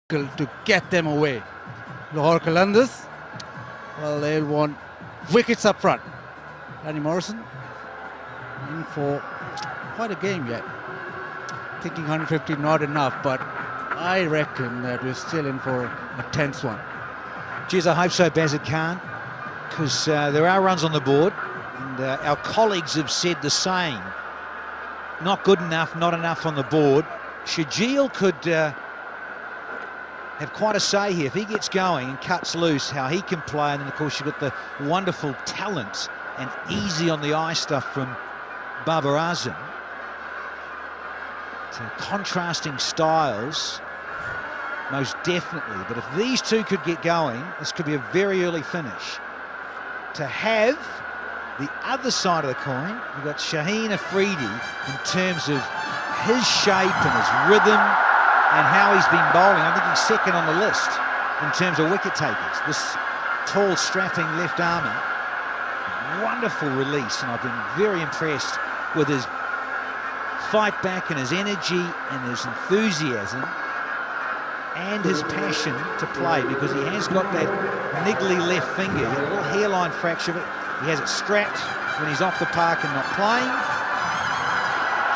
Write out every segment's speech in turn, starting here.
to get them away. Lahore Qalandars, well, they'll want wickets up front. Danny Morrison in for quite a game yet. Thinking 150 not enough, but I reckon that we're still in for a tense one. Geez, I hope so, Bazid Khan, because there are runs on the board, and our colleagues have said the same. Not good enough, not enough on the board. Shajil could have quite a say here if he gets going and cuts loose, how he can play. And then, of course, you've got the wonderful talent and easy on the eye stuff from Babar Azam. So contrasting styles, most definitely. But if these two could get going, this could be a very early finish. To have the other side of the coin, you've got Shaheen Afridi in terms of his shape and his rhythm and how he's been bowling. I think he's second on the list in terms of wicket takers. This tall, strapping left armer, wonderful release, and I've been very impressed with his fight back and his energy and his enthusiasm and his passion to play, because he has got that niggly left finger, a little hairline fracture. He has it strapped when he's off the park and not playing.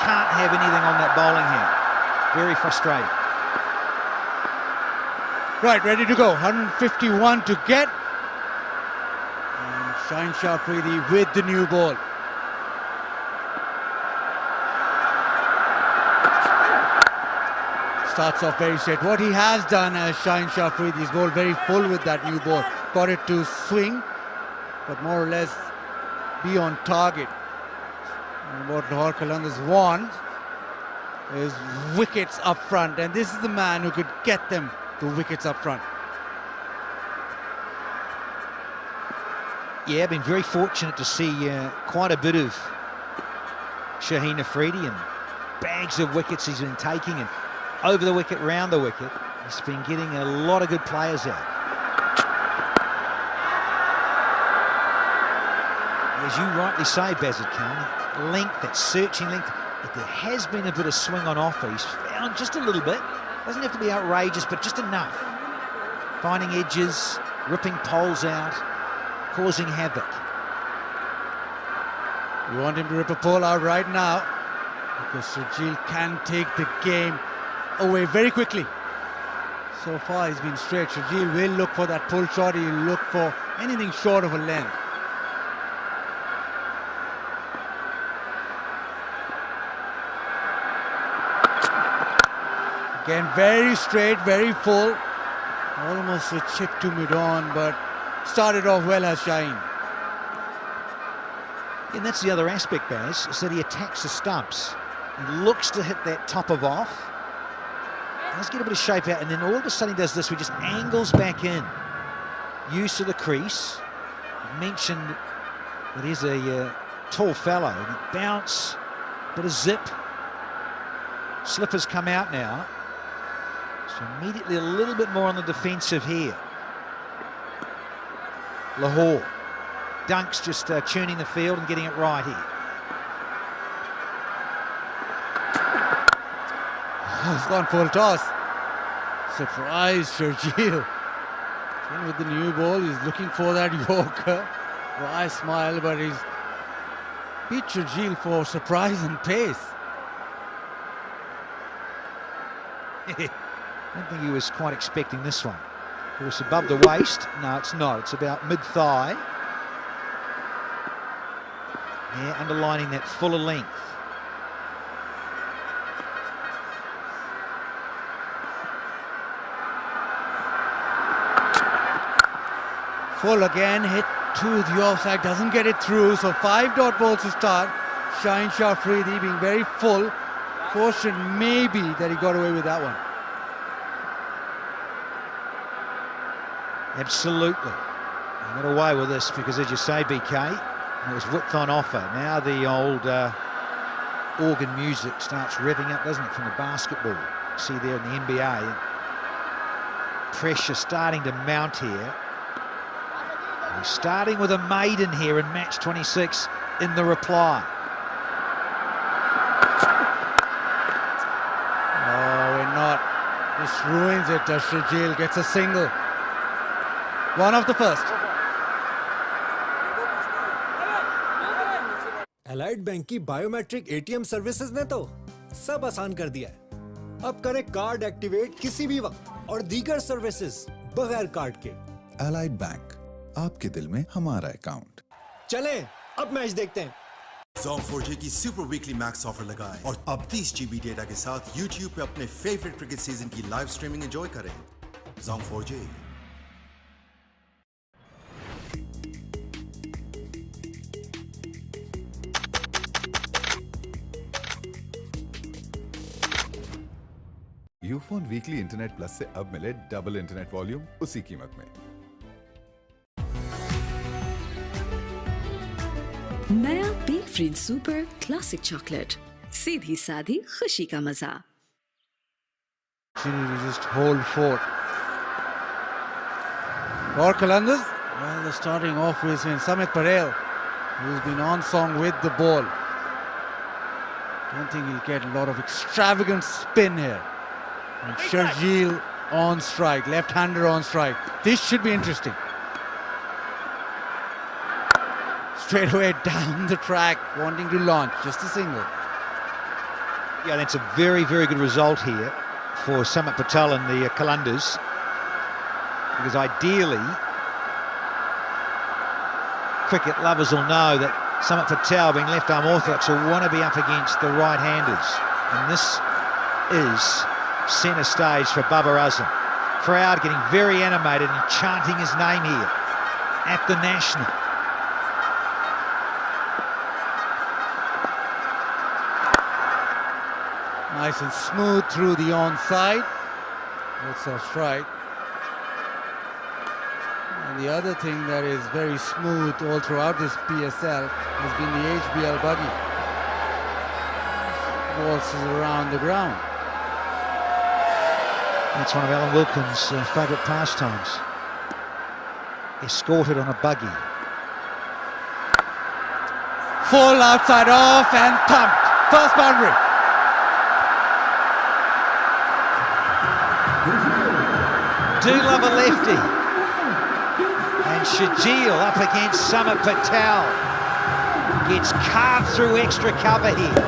Can't have anything on that bowling hand. Very frustrating. Right, ready to go. 151 to get. And Shaheen Shah Afridi with the new ball. Starts off very straight. What he has done as Shaheen Shah Afridi is bowled very full with that new ball. Got it to swing, but more or less be on target. And what Lahore Qalandars want is wickets up front, and this is the man who could get them the wickets up front. Yeah, been very fortunate to see quite a bit of Shaheen Afridi, and bags of wickets he's been taking, and over the wicket, round the wicket. He's been getting a lot of good players out. As you rightly say, Bazid Khan, length, that searching length, but there has been a bit of swing on offer. He's found just a little bit. Doesn't have to be outrageous, but just enough. Finding edges, ripping poles out, causing havoc. You want him to rip a pole out right now, because Shajil can take the game away very quickly. So far he's been straight. Shajil will look for that pull shot. He'll look for anything short of a length. Again, very straight, very full. Almost a chip to mid-on, but started off well as Shaheen. And that's the other aspect, Baz, is that he attacks the stumps. He looks to hit that top of off. Does get a bit of shape out, and then all of a sudden he does this, where he just angles back in. Use of the crease. I mentioned that he's a tall fellow. Bounce, bit of zip. Slippers come out now. So immediately a little bit more on the defensive here. Lahore. Dunk's just tuning the field and getting it right here. He's gone full toss. Surprise, Shajil. In with the new ball, he's looking for that Yorker. Wry smile, but he's beat Shajil for surprise and pace. I don't think he was quite expecting this one. Of course, above the waist. No, it's not. It's about mid-thigh. Yeah, underlining that fuller length. Full again, hit to the offside, doesn't get it through. So 5 dot balls to start. Shaheen Shah Afridi being very full. Fortunate maybe that he got away with that one. Absolutely. He got away with this because, as you say, BK, it was width on offer. Now the old organ music starts revving up, doesn't it, from the basketball. See there in the NBA. Pressure starting to mount here. He's starting with a maiden here in match 26 in the reply. Just ruins it. Shajil gets a single. One of the first. Allied bank की biometric ATM services ने तो सब आसान कर दिया है। अब करें कार्ड एक्टिवेट किसी भी वक्त और दीगर सर्विसेज बगैर कार्ड के। एलाइड बैंक, आपके दिल में हमारा अकाउंट। चलें, अब मैच देखते हैं। Zong 4G की सुपर वीकली मैक्स ऑफर लगाएं और अब 30 GB डेटा के साथ YouTube पे अपने फेवरेट क्रिकेट सीजन की लाइव स्ट्रीमिंग एंजॉय करें। Zong 4G। Ufone weekly internet plus से अब मिले डबल इंटरनेट वॉल्यूम उसी कीमत में। नया big fridge super classic chocolate, सीधी सादी खुशी का मजा। To just hold fort. For Qalandars, well, they're starting off with Samit Patel, who's been on song with the ball. Don't think he'll get a lot of extravagant spin here. And Sharjeel on strike, left-hander on strike. This should be interesting. Straight away down the track, wanting to launch, just a single. Yeah, that's a very, very good result here for Samit Patel and the Qalandars, because ideally, cricket lovers will know that Samit Patel, being left arm orthodox, will want to be up against the right-handers, and this is centre stage for Babar Azam. Crowd getting very animated and chanting his name here at the National. Nice and smooth through the onside. That's a strike. And the other thing that is very smooth all throughout this PSL has been the HBL buggy. Waltzes around the ground. That's one of Alan Wilkins' favourite pastimes. Escorted on a buggy. Full outside off and thumped. First boundary. Do love a lefty. And Shajil up against Samit Patel. Gets carved through extra cover here.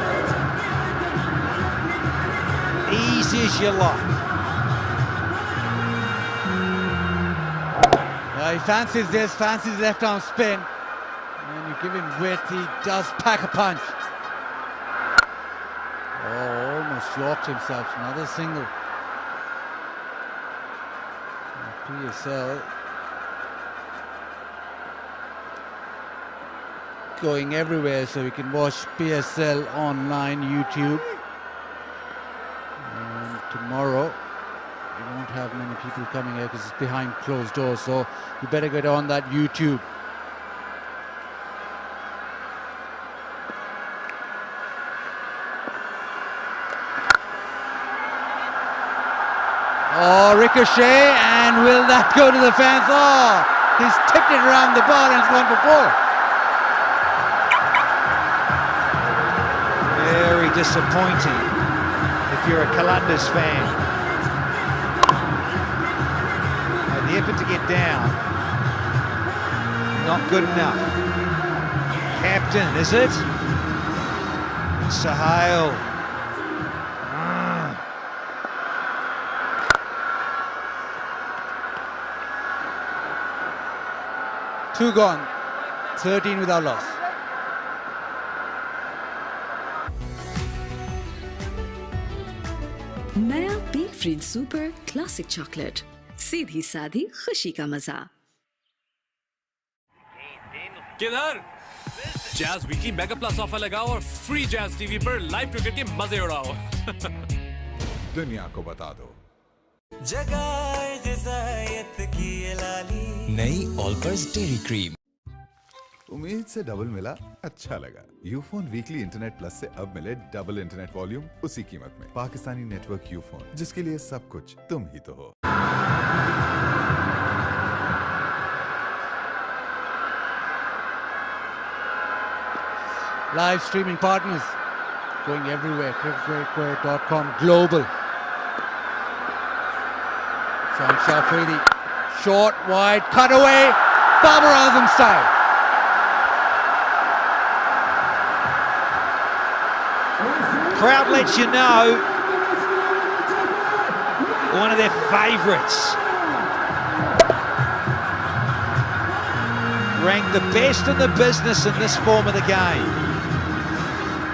Easy as you like. He fancies this, fancies left arm spin. And you give him width, he does pack a punch. Oh, almost yorked himself. Another single. PSL going everywhere, so you can watch PSL online, YouTube. And tomorrow you won't have many people coming here because it's behind closed doors, so you better get on that YouTube. Oh, ricochet, and will that go to the fence? Oh, he's tipped it around the ball and it's gone for four. Very disappointing if you're a Qalandars fan. And the effort to get down, not good enough. Captain, is it? Sahil. Two gone, 13 without loss. नया big fridge super classic chocolate, सीधी सादी खुशी का मजा। किधर? Jazz weekly mega plus offer लगाओ और free Jazz TV पर लाइव क्रिकेट के मजे उड़ाओ। दुनिया को बता दो। जगाए ग़िज़ायत की ये लाली, नई ऑलपर्स डेयरी क्रीम। उम्मीद से डबल मिला, अच्छा लगा। यूफोन वीकली इंटरनेट प्लस से अब मिले डबल इंटरनेट वॉल्यूम उसी कीमत में। पाकिस्तानी नेटवर्क यूफोन, जिसके लिए सब कुछ तुम ही तो हो। Live streaming partners going everywhere. cricketquake.com global. Shine Shah Afridi, short, wide, cut away, Babar Azam style. Crowd lets you know one of their favourites. Ranked the best in the business in this form of the game.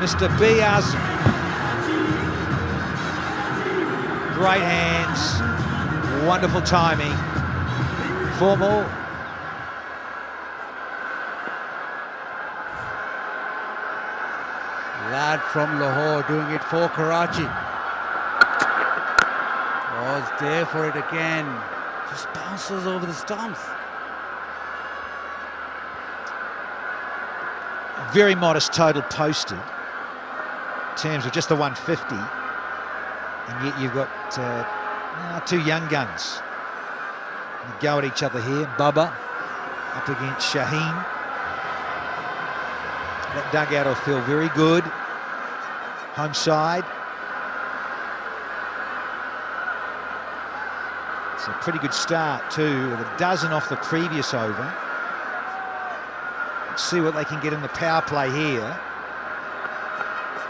Mr. B. Azam. Great hands, wonderful timing. Formal. Lad from Lahore doing it for Karachi. Was there for it again. Just bounces over the stumps. Very modest total posted in terms of just the 150. And yet you've got two young guns. They go at each other here. Bubba up against Shaheen. That dugout will feel very good. Home side. It's a pretty good start too, with a dozen off the previous over. Let's see what they can get in the power play here.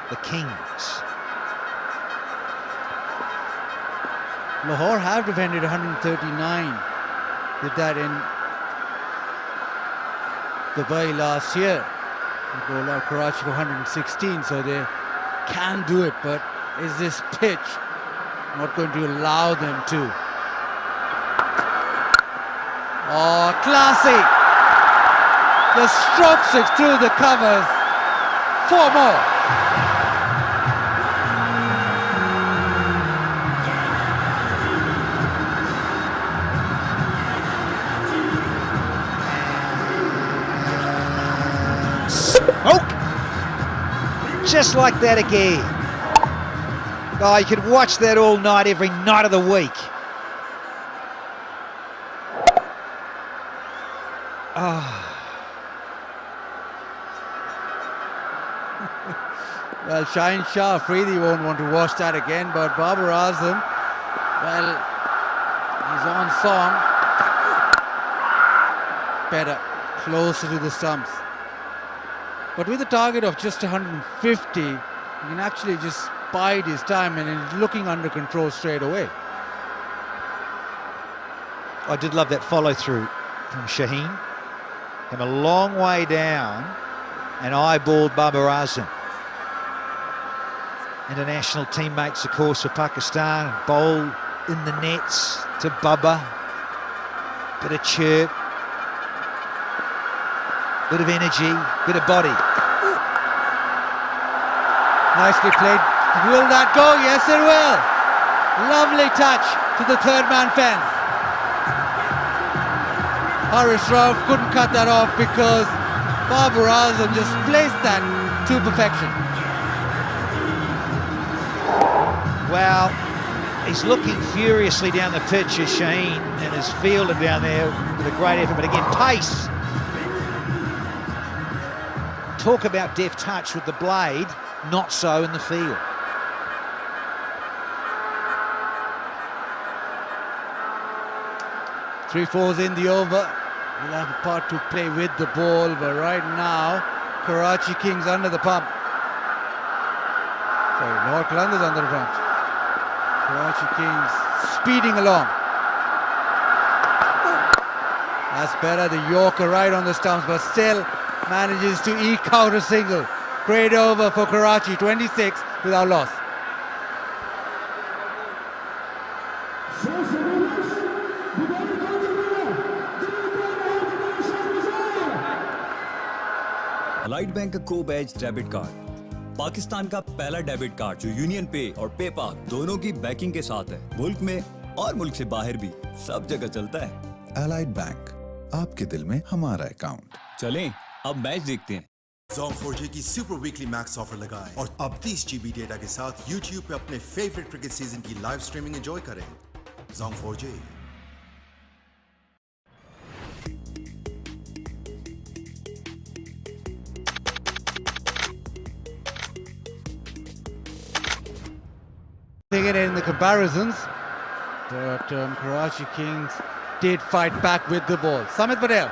The Kings. Lahore have defended 139. Did that in Dubai last year. They bowled out Karachi for 116, so they can do it, but is this pitch not going to allow them to? Oh, classy! The strokes it through the covers. 4 more. Smoke! Just like that again. Oh, you could watch that all night, every night of the week. Oh. Well, Shine Shah Afridi won't want to watch that again, but Babar Azam, well, he's on song. Better, closer to the stumps. But with a target of just 150, he can actually just bide his time and he's looking under control straight away. I did love that follow through from Shaheen. Came a long way down and eyeballed Babar Azam. International teammates, of course, of Pakistan. Bowl in the nets to Bubba. Bit of chirp. Bit of energy, bit of body. Nicely played. Will that go? Yes, it will. Lovely touch to the third man fence. Harish Rauf couldn't cut that off because Babar Azam just placed that to perfection. Well, he's looking furiously down the pitch as Shaheen and his fielder down there with a great effort, but again, pace. Talk about deft touch with the blade, not so in the field. Three fours in the over. He'll have a part to play with the ball, but right now, Karachi Kings under the pump. Sorry, Lahore Qalandars under the pump. Karachi Kings speeding along. That's better, the Yorker right on the stumps, but still manages to eke out a single. Great over for Karachi, 26 without loss. Allied bank का को batch debit card Pakistan का पहला debit card जो union पे और PayPal दोनों की banking के साथ है। मुल्क में और मुल्क से बाहर भी सब जगह चलता है। अलाइड बैंक, आपके दिल में हमारा अकाउंट। चलें अब मैच देखते हैं। Zong 4G की सुपर वीकली मैक्स ऑफर लगाएं और अब 30 GB डेटा के साथ YouTube पे अपने फेवरेट क्रिकेट सीजन की लाइव स्ट्रीमिंग एंजॉय करें। Zong 4G। Taking it in the comparisons, But Karachi Kings did fight back with the ball. Samit Patel.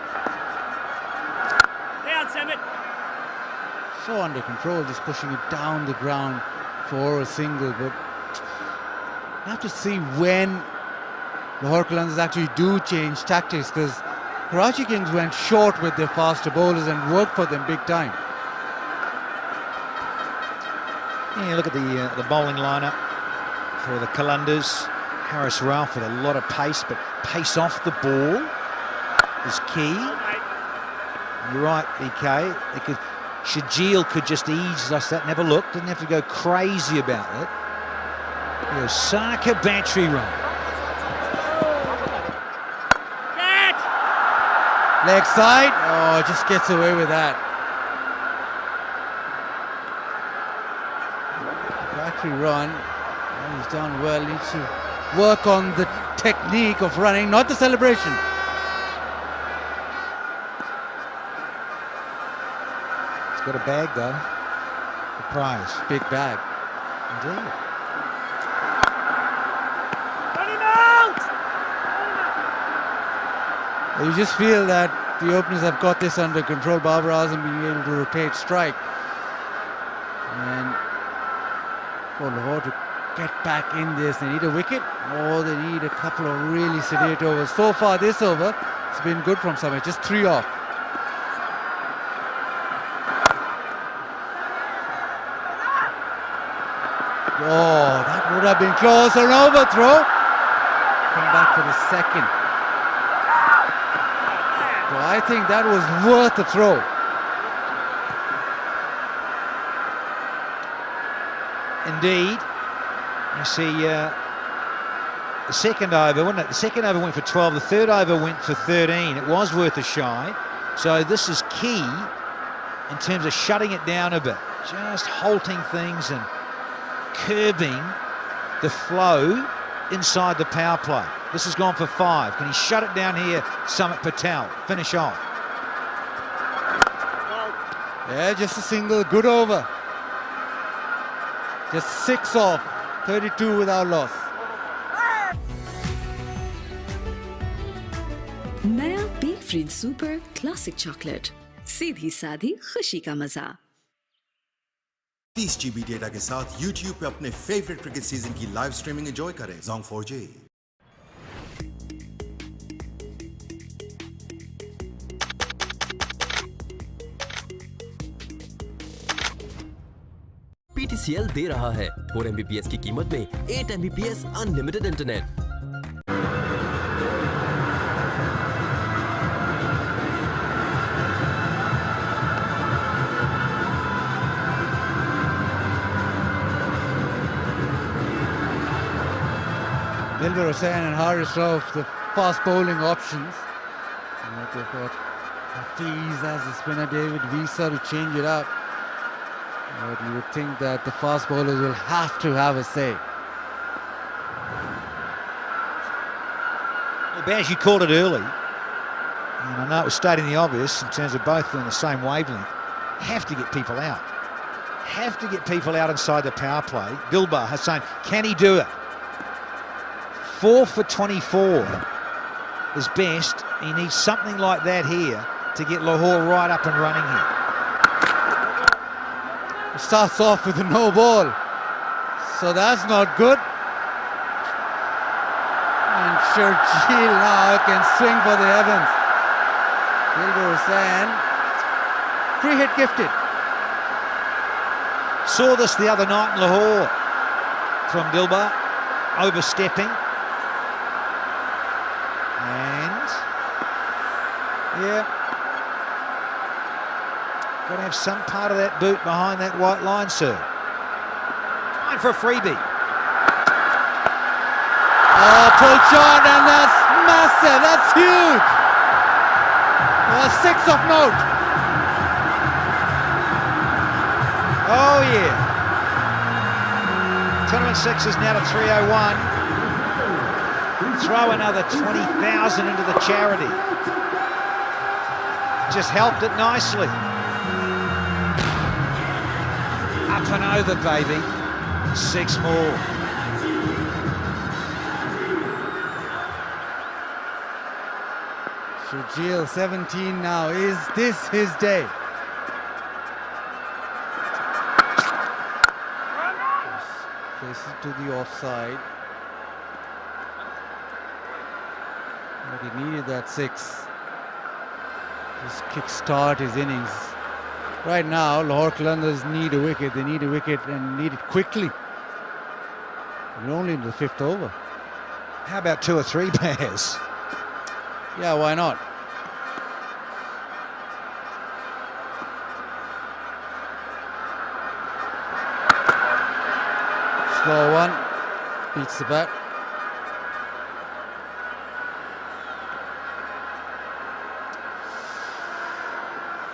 So under control, just pushing it down the ground for a single. But you have to see when Lahore Qalandars actually do change tactics, because Karachi Kings went short with their faster bowlers and worked for them big time. Yeah, look at the bowling lineup for the Qalandars. Harris Ralph with a lot of pace, but pace off the ball is key. You're right, BK. Shajil could just ease us that. Never looked, didn't have to go crazy about it. Osaka battery run. Leg side, oh, just gets away with that. Battery run, well, he's done well, needs to work on the technique of running, not the celebration. He's got a bag though, the prize. Big bag. Indeed. You just feel that the openers have got this under control. Babar Azam being able to rotate strike. And for Lahore to get back in this, they need a wicket or they need a couple of really sedate overs. So far this over, it's been good from Samit, just 3 off. Oh, that would have been close. An overthrow. Come back for the second. Well, I think that was worth a throw. Indeed. You see, the second over, wasn't it? The second over went for 12, the third over went for 13. It was worth a shy. So this is key in terms of shutting it down a bit. Just halting things and curbing the flow inside the power play. This has gone for 5. Can he shut it down here, Samit Patel? Finish off. Yeah, just a single, good over. Just 6 off, 32 without loss. नया B fridge super classic chocolate, सीधी साधी खुशी का मजा। 30 GB data के साथ YouTube पे अपने फेवरेट क्रिकेट सीजन की लाइव स्ट्रीमिंग एंजॉय करें। Zong 4G। PTCL दे रहा है 4 MBPS की कीमत में 8 MBPS unlimited internet. Dilbar Hussain and Harris Rauf, the fast bowling options. They've got Hafiz as the spinner, David Visa to change it up. But you would think that the fast bowlers will have to have a say. Well, Baz, you called it early. And I know it was stating the obvious in terms of both on the same wavelength. Have to get people out. Have to get people out inside the power play. Dilbar Hussain, can he do it? 4 for 24 is best. He needs something like that here to get Lahore right up and running here. It starts off with a no ball, so that's not good. And Sharjeel now can swing for the heavens. Dilbar Hussain, free hit gifted. Saw this the other night in Lahore from Dilbar, overstepping. And, yeah, got to have some part of that boot behind that white line, sir. Time for a freebie. Oh, pull shot, and that's massive, that's huge. 6 of note. Oh, yeah. Tournament 6 is now to 301. Throw another 20,000 into the charity. Just helped it nicely. Up and over, baby. 6 more. Shajil, 17 now. Is this his day? Places to the offside. But he needed that 6. Just kick-start his innings. Right now, Lahore Qalandars need a wicket. They need a wicket and need it quickly. We're only in the 5th over. How about 2 or 3 pairs? Yeah, why not? Slow one. Beats the bat.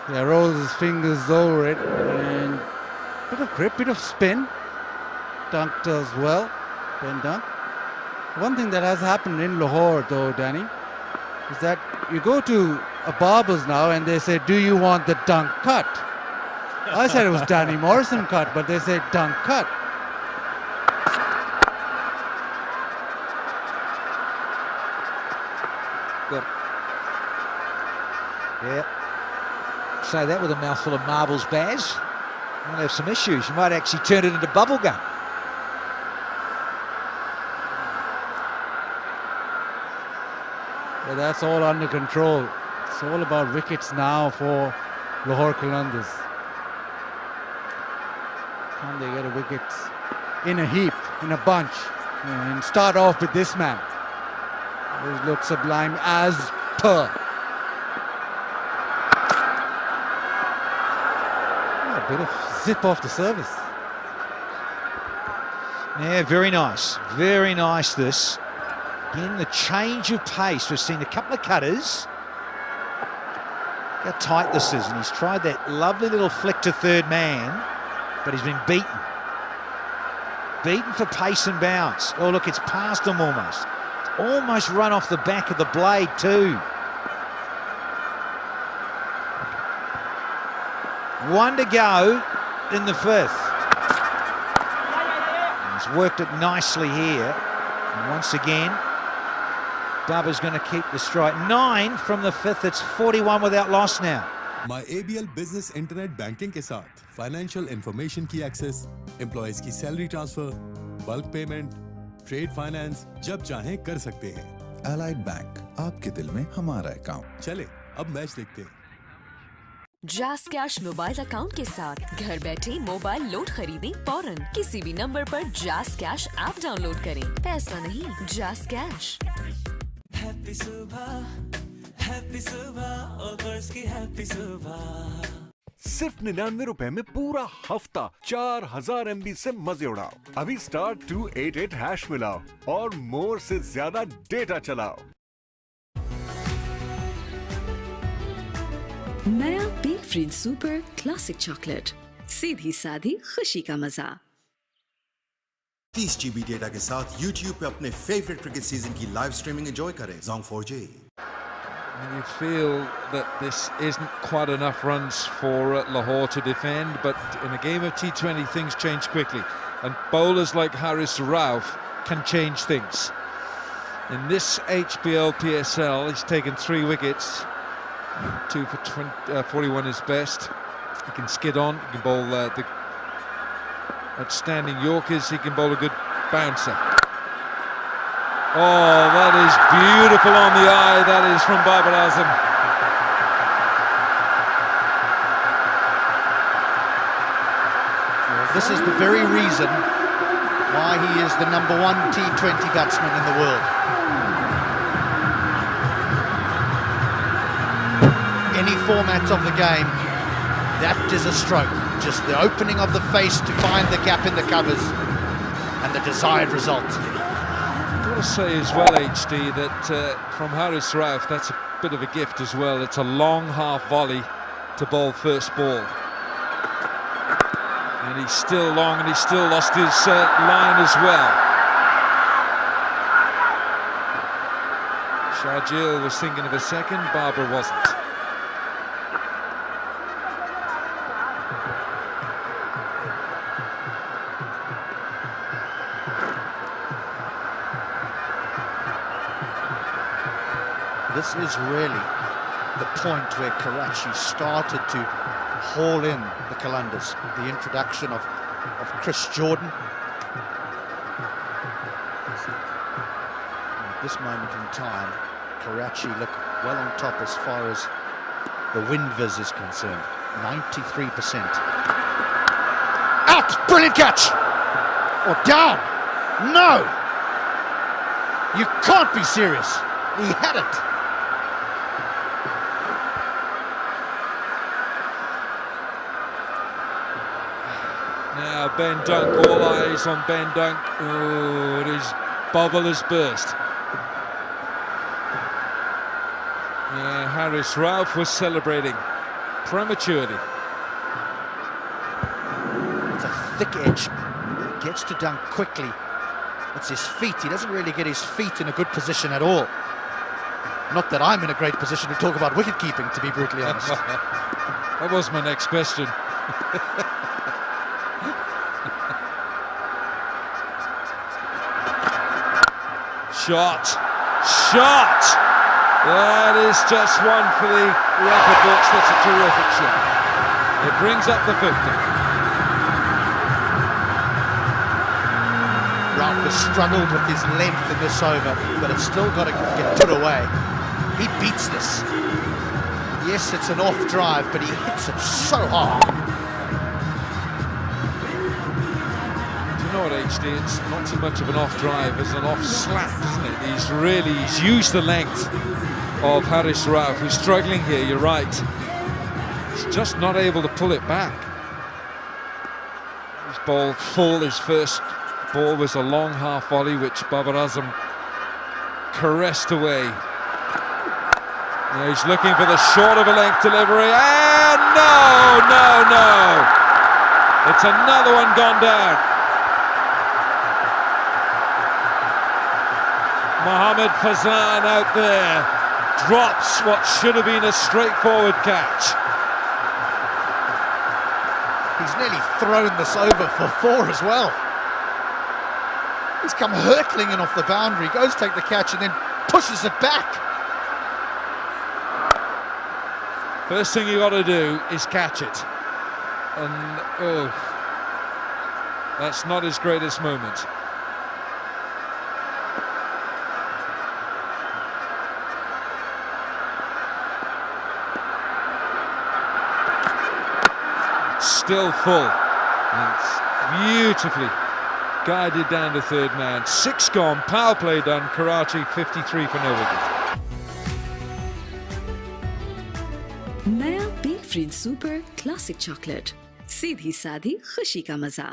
Yeah, rolls his fingers over it, and bit of grip, bit of spin. Dunk does well, Ben Dunk. One thing that has happened in Lahore though, Danny, is that you go to a barber's now and they say, do you want the dunk cut? I said it was Danny Morrison cut, but they say dunk cut. Good. Yeah. Say that with a mouthful of marbles, Baz. You'll have some issues. You might actually turn it into bubble gum. But that's all under control. It's all about wickets now for Lahore Qalandars. Can they get a wicket in a heap, in a bunch, and start off with this man? Those look sublime as per. A bit of zip off the service. Yeah, very nice. Very nice, this. Again, the change of pace. We've seen a couple of cutters. Look how tight this is. And he's tried that lovely little flick to third man, but he's been beaten. Beaten for pace and bounce. Oh, look, it's past him almost. Almost run off the back of the blade, too. One to go in the 5th. He's worked it nicely here. And once again, Baba's going to keep the strike. 9 from the 5th. It's 41 without loss now. My ABL Business Internet Banking के साथ financial information की access, employees की salary transfer, bulk payment, trade finance, जब चाहें कर सकते हैं. Allied Bank, आपके दिल में हमारा अकाउंट. चले, अब मैच देखते हैं. जैस कैश मोबाइल अकाउंट के साथ घर बैठे मोबाइल लोड खरीदें फौरन किसी भी नंबर पर जैस कैश ऐप डाउनलोड करें. पैसा नहीं, जैस कैश. हैप्पी सुबह ऑफर्स की हैप्पी सुबह. सिर्फ 99 रुपए में पूरा हफ्ता 4000 MB से मजे उड़ाओ. अभी *288# मिलाओ और मोर से ज्यादा डेटा चलाओ. नया big fridge super classic chocolate. सीधी सादी खुशी का मजा. 30 GB डेटा के साथ YouTube पे अपने फेवरेट क्रिकेट सीजन की लाइव स्ट्रीमिंग एंजॉय करें. Zong 4G. And you feel that this isn't quite enough runs for Lahore to defend, but in a game of T20 things change quickly, and bowlers like Haris Rauf can change things. In this HBL PSL, he's taken 3 wickets, 2 for 41 is best. He can skid on, he can bowl the outstanding Yorkers, he can bowl a good bouncer. Oh, that is beautiful on the eye. That is from Babar Azam. This is the very reason why he is the #1 T20 batsman in the world. Any format of the game, that is a stroke. Just the opening of the face to find the gap in the covers and the desired result. I've got to say as well, HD, that from Haris Rauf, that's a bit of a gift as well. It's a long half volley to bowl first ball. And he's still long and he's still lost his line as well. Shajil was thinking of a second, Barbara wasn't. This is really the point where Karachi started to haul in the Qalandars. The introduction of Chris Jordan. At this moment in time, Karachi look well on top as far as the wind viz is concerned. 93%. Out! Brilliant catch! Or down! No! You can't be serious. He had it. Now Ben Dunk, all eyes on Ben Dunk. Oh, his bubble has burst. Haris Rauf was celebrating prematurely. It's a thick edge. He gets to Dunk quickly. It's his feet. He doesn't really get his feet in a good position at all. Not that I'm in a great position to talk about wicket keeping, to be brutally honest. That was my next question. Shot! Shot! That is just one for the record books. That's a terrific shot. It brings up the 50. Rauf has struggled with his length in this over, but it's still got to get put away. He beats this. Yes, it's an off drive, but he hits it so hard. Do you know what, HD? It's not so much of an off drive as an off slap, isn't it? He's used the length of Haris Rauf, who's struggling here, you're right. He's just not able to pull it back. His ball full, his first ball was a long half volley, which Babar Azam caressed away. Now he's looking for the short of a length delivery, and no! It's another one gone down. Mohammad Fazan out there drops what should have been a straightforward catch. He's nearly thrown this over for 4 as well. He's come hurtling in off the boundary, goes to take the catch and then pushes it back. First thing you got to do is catch it. And oh, that's not his greatest moment. Still full, and it's beautifully guided down to third man. 6 gone, power play done. Karachi 53 for no wicket. नया big fridge super classic chocolate, सीधी सादी खुशी का मजा।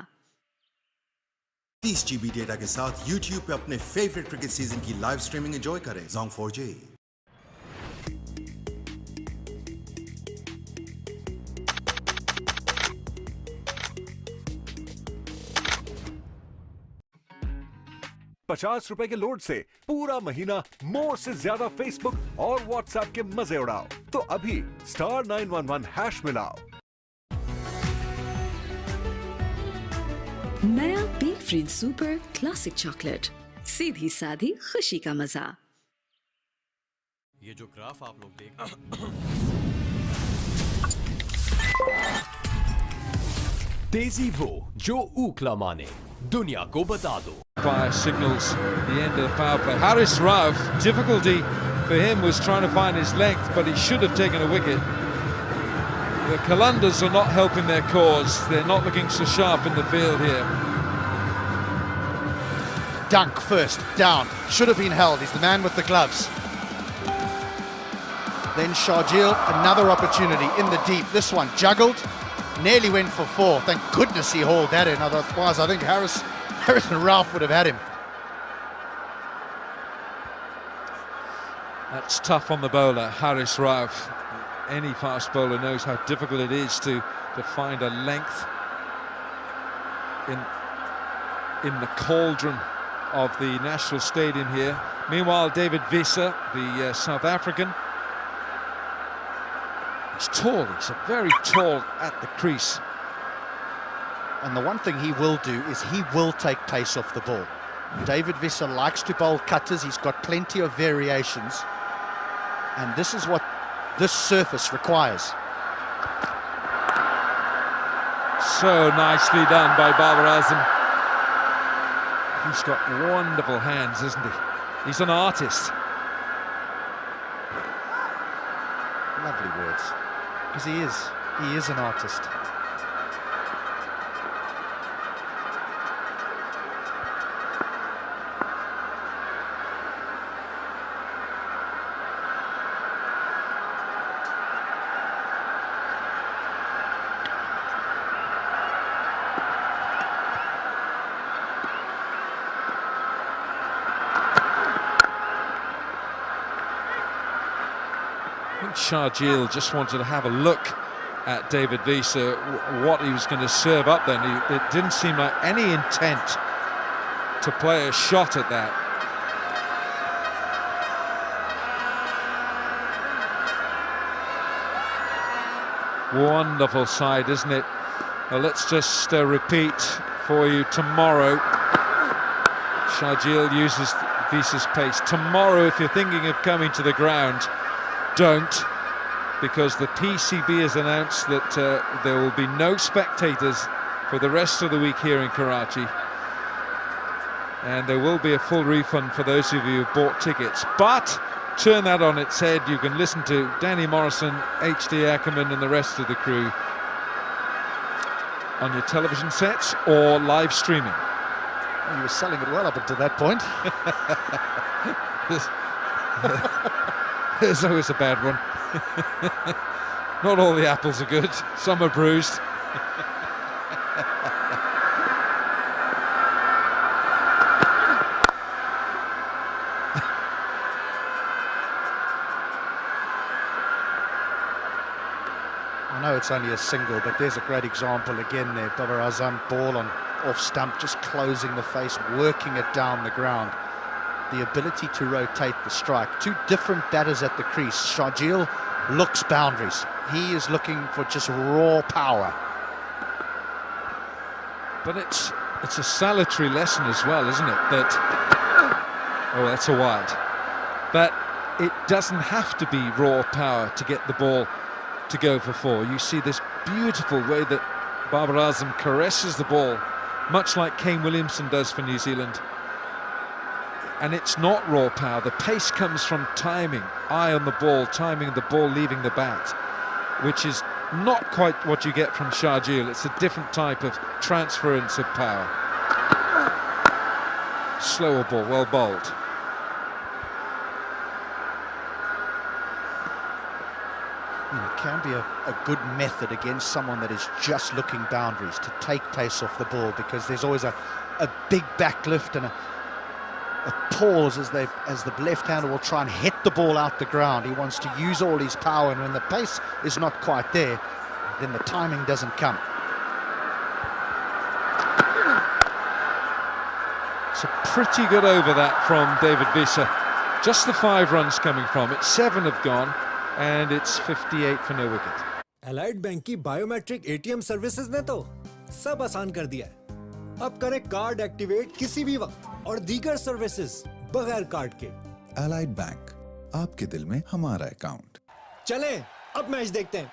30 GB data के साथ YouTube पे अपने फेवरेट क्रिकेट सीजन की लाइव स्ट्रीमिंग एंजॉय करें। Zong 4G। ₹50 के लोड से पूरा महीना मोर से ज्यादा फेसबुक और व्हाट्सएप के मजे उड़ाओ। तो अभी *911# मिलाओ। नया big fridge super classic chocolate, सीधी सादी खुशी का मजा। ये जो ग्राफ आप लोग देख तेजी वो जो ऊखला माने, दुनिया को बता दो। Fire signals the end of the power play. Haris Rauf, difficulty for him was trying to find his length, but he should have taken a wicket. The Qalandars are not helping their cause. They're not looking so sharp in the field here. Dunk first, down. Should have been held. He's the man with the gloves. Then Sharjeel, another opportunity in the deep. This one juggled, nearly went for 4. Thank goodness he hauled that in. Otherwise, I think Haris and Rauf would have had him. That's tough on the bowler, Haris Rauf. Any fast bowler knows how difficult it is to find a length in the cauldron of the National Stadium here. Meanwhile, David Visa, the South African, he's tall. He's very tall at the crease. And the one thing he will do is he will take pace off the ball. David Visa likes to bowl cutters. He's got plenty of variations. And this is what this surface requires. So nicely done by Babar Azam. He's got wonderful hands, isn't he? He's an artist. Lovely words. Because he is an artist. Sharjeel just wanted to have a look at David Visa, what he was going to serve up then. It didn't seem like any intent to play a shot at that. Wonderful side, isn't it? Well, let's just repeat for you tomorrow. Sharjeel uses Visa's pace. Tomorrow, if you're thinking of coming to the ground, don't, because the PCB has announced that there will be no spectators for the rest of the week here in Karachi, and there will be a full refund for those of you who've bought tickets. But turn that on its head, you can listen to Danny Morrison, HD Ackerman and the rest of the crew on your television sets or live streaming. Well, you were selling it well up until that point. There's always a bad one. Not all the apples are good, some are bruised. I know it's only a single, but there's a great example again there. Babar Azam, ball on off stump, just closing the face, working it down the ground. The ability to rotate the strike. Two different batters at the crease. Sharjeel looks boundaries. He is looking for just raw power. But it's a salutary lesson as well, isn't it? That, oh, that's a wide. That it doesn't have to be raw power to get the ball to go for four. You see this beautiful way that Babar Azam caresses the ball, much like Kane Williamson does for New Zealand. And it's not raw power. The pace comes from timing, eye on the ball, timing the ball leaving the bat, which is not quite what you get from Sharjeel. It's a different type of transference of power. Slower ball, well bowled. It can be a good method against someone that is just looking boundaries, to take pace off the ball, because there's always a big backlift and a pause as the left-hander will try and hit the ball out the ground. He wants to use all his power, and when the pace is not quite there, then the timing doesn't come. It's a pretty good over that from David Visa. Just the 5 runs coming from it. 7 have gone, and it's 58 for no wicket. Allied Bank की biometric ATM services ने तो सब आसान कर दिया है। अब करें कार्ड एक्टिवेट किसी भी वक्त और दीगर सर्विसेज बगैर कार्ड के। Allied Bank, आपके दिल में हमारा अकाउंट। चलें, अब मैच देखते हैं।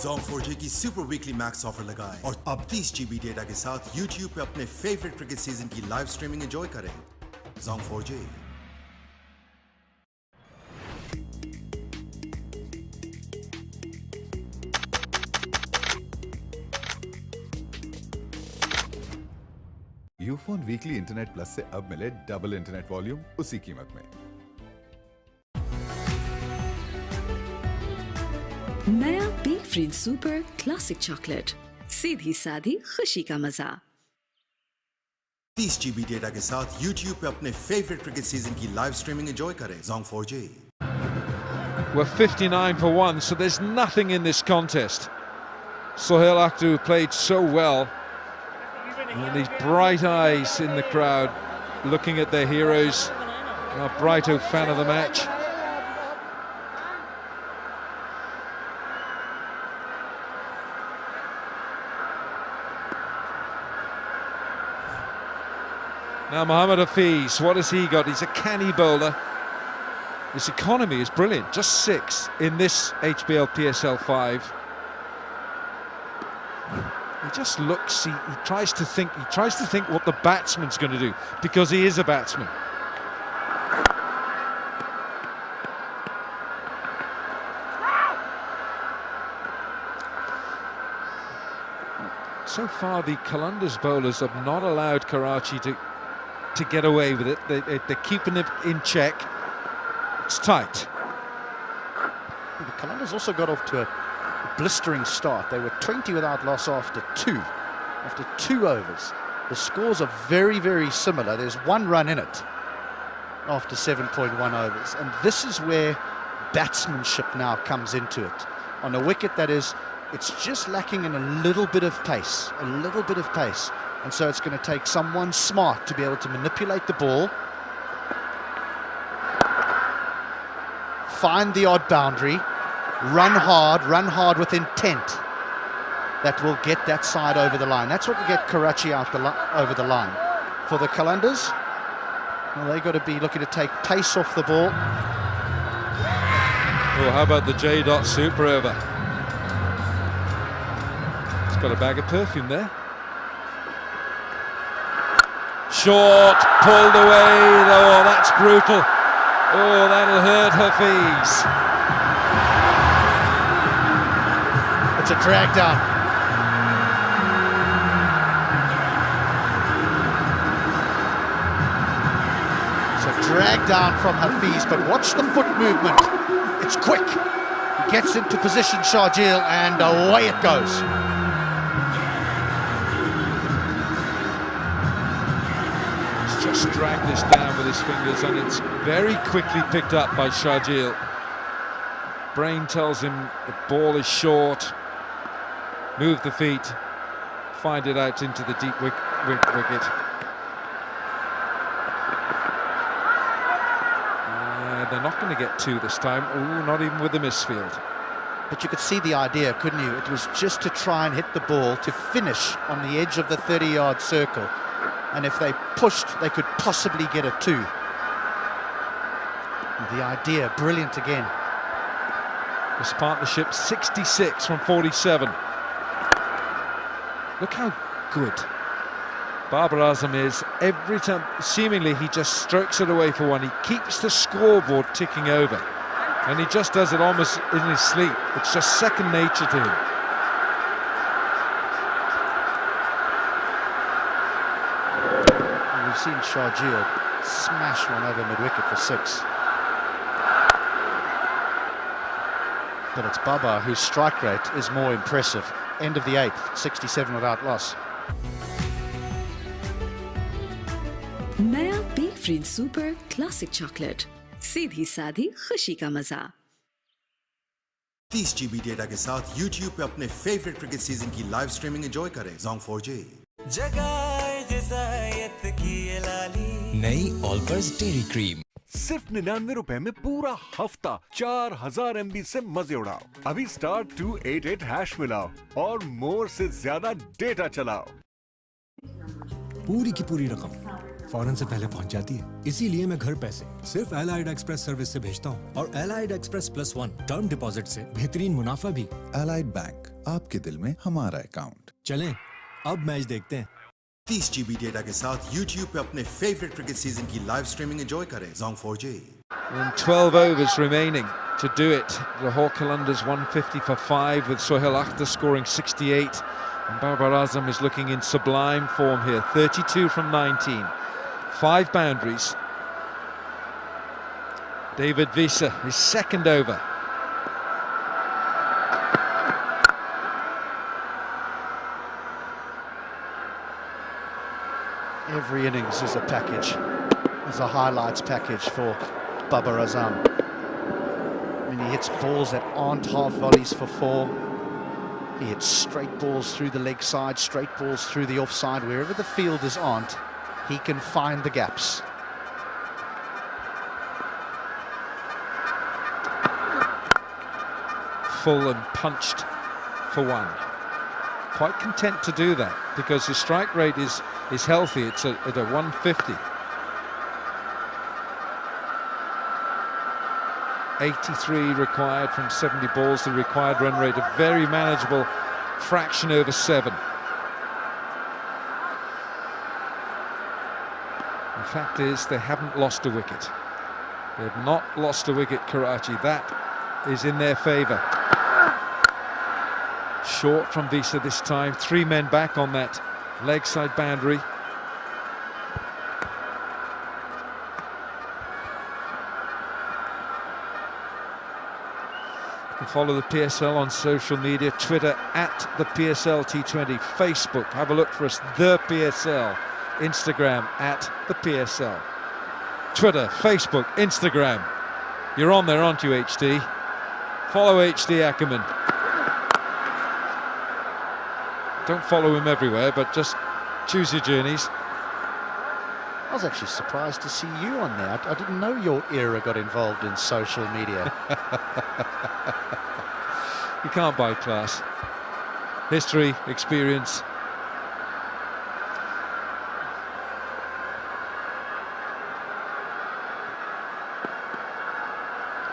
Zong 4G की सुपर वीकली मैक्स ऑफर लगाएं और अब 30 GB डेटा के साथ YouTube पे अपने फेवरेट क्रिकेट सीजन की लाइव स्ट्रीमिंग एंजॉय करें। Zong 4G। Ufone weekly internet plus से अब मिले डबल इंटरनेट वॉल्यूम उसी कीमत में। नया big fridge super classic chocolate, सीधी साधी खुशी का मजा। 30 GB डेटा के साथ YouTube पे अपने फेवरेट क्रिकेट सीजन की लाइव स्ट्रीमिंग एंजॉय करें। Zong 4G। We're 59 for 1, so there's nothing in this contest. Sohail Akhtar played so well. And these bright eyes in the crowd looking at their heroes. A Brighto fan of the match. Now Mohammad Hafiz, what has he got? He's a canny bowler. His economy is brilliant, just 6 in this HBL PSL 5. He just looks, he tries to think what the batsman's going to do, because he is a batsman. So far, the Qalandars bowlers have not allowed Karachi to get away with it. They're keeping it in check. It's tight. The Qalandars also got off to a blistering start. They were 20 without loss after 2 overs. The scores are very, very similar. There's 1 run in it after 7.1 overs. And this is where batsmanship now comes into it. On a wicket that is, it's just lacking in a little bit of pace, And so it's going to take someone smart to be able to manipulate the ball, find the odd boundary, run hard with intent. That will get that side over the line. That's what will get Karachi over the line. For the Qalandars, well, they've got to be looking to take pace off the ball. Oh, how about the J. Super over? It's got a bag of perfume there. Short, pulled away. Oh, that's brutal. Oh, that'll hurt Hafiz. It's a drag down. It's a drag down from Hafiz, but watch the foot movement. It's quick. He gets into position, Sharjeel, and away it goes. He's just dragged this down with his fingers, and it's very quickly picked up by Sharjeel. Brain tells him the ball is short. Move the feet, find it out into the deep wicket. They're not going to get 2 this time. Ooh, not even with the misfield. But you could see the idea, couldn't you? It was just to try and hit the ball to finish on the edge of the 30-yard circle. And if they pushed, they could possibly get a 2. And the idea, brilliant again. This partnership, 66 from 47. Look how good Babar Azam is. Every time, seemingly, he just strokes it away for 1. He keeps the scoreboard ticking over. And he just does it almost in his sleep. It's just second nature to him. And we've seen Sharjeel smash one over mid-wicket for 6. But it's Babar whose strike rate is more impressive. End of the 8th, 67 without loss. नया big fridge super classic chocolate, सीधी साधी खुशी का मजा। 30 GB data के साथ YouTube पे अपने फेवरेट क्रिकेट सीजन की लाइव स्ट्रीमिंग एंजॉय करें Zong 4G। नई ऑलपर्स डेयरी क्रीम सिर्फ 99 रुपए में पूरा हफ्ता 4000 MB से मजे उड़ाओ। अभी स्टार 288 हैश मिलाओ और मोर से ज्यादा डेटा चलाओ। पूरी की पूरी रकम फौरन से पहले पहुंच जाती है, इसीलिए मैं घर पैसे सिर्फ एलाइड एक्सप्रेस सर्विस से भेजता हूं। और एलाइड एक्सप्रेस +1 टर्म डिपॉजिट से बेहतरीन मुनाफा भी। एलाइड बैंक, आपके दिल में हमारा अकाउंट। चलें, अब मैच देखते हैं। 30 GB डेटा के साथ YouTube पे अपने फेवरेट क्रिकेट सीजन की लाइव स्ट्रीमिंग एंजॉय करें Zong 4G। And 12 overs remaining to do it. Lahore Qalandars 150 for 5 with Sohail Akhtar scoring 68. And Babar Azam is looking in sublime form here. 32 from 19. 5 boundaries. David Visa, his second over. Every innings is a package. There's a highlights package for Babar Azam. I mean, he hits balls that aren't half volleys for 4. He hits straight balls through the leg side, straight balls through the offside. Wherever the fielders aren't, he can find the gaps. Full and punched for 1. Quite content to do that because his strike rate is healthy. It's at a 150. 83 required from 70 balls, the required run rate, a very manageable fraction over 7. The fact is, they haven't lost a wicket. They have not lost a wicket, Karachi. That is in their favour. Short from Visa this time. 3 men back on that leg side boundary. You can follow the PSL on social media, Twitter @the PSL T20, Facebook, have a look for us, the PSL, Instagram @the PSL, Twitter, Facebook, Instagram. You're on there, aren't you, HD? Follow HD Ackerman. Don't follow him everywhere, but just choose your journeys. I was actually surprised to see you on there. I didn't know your era got involved in social media. You can't buy class. History, experience.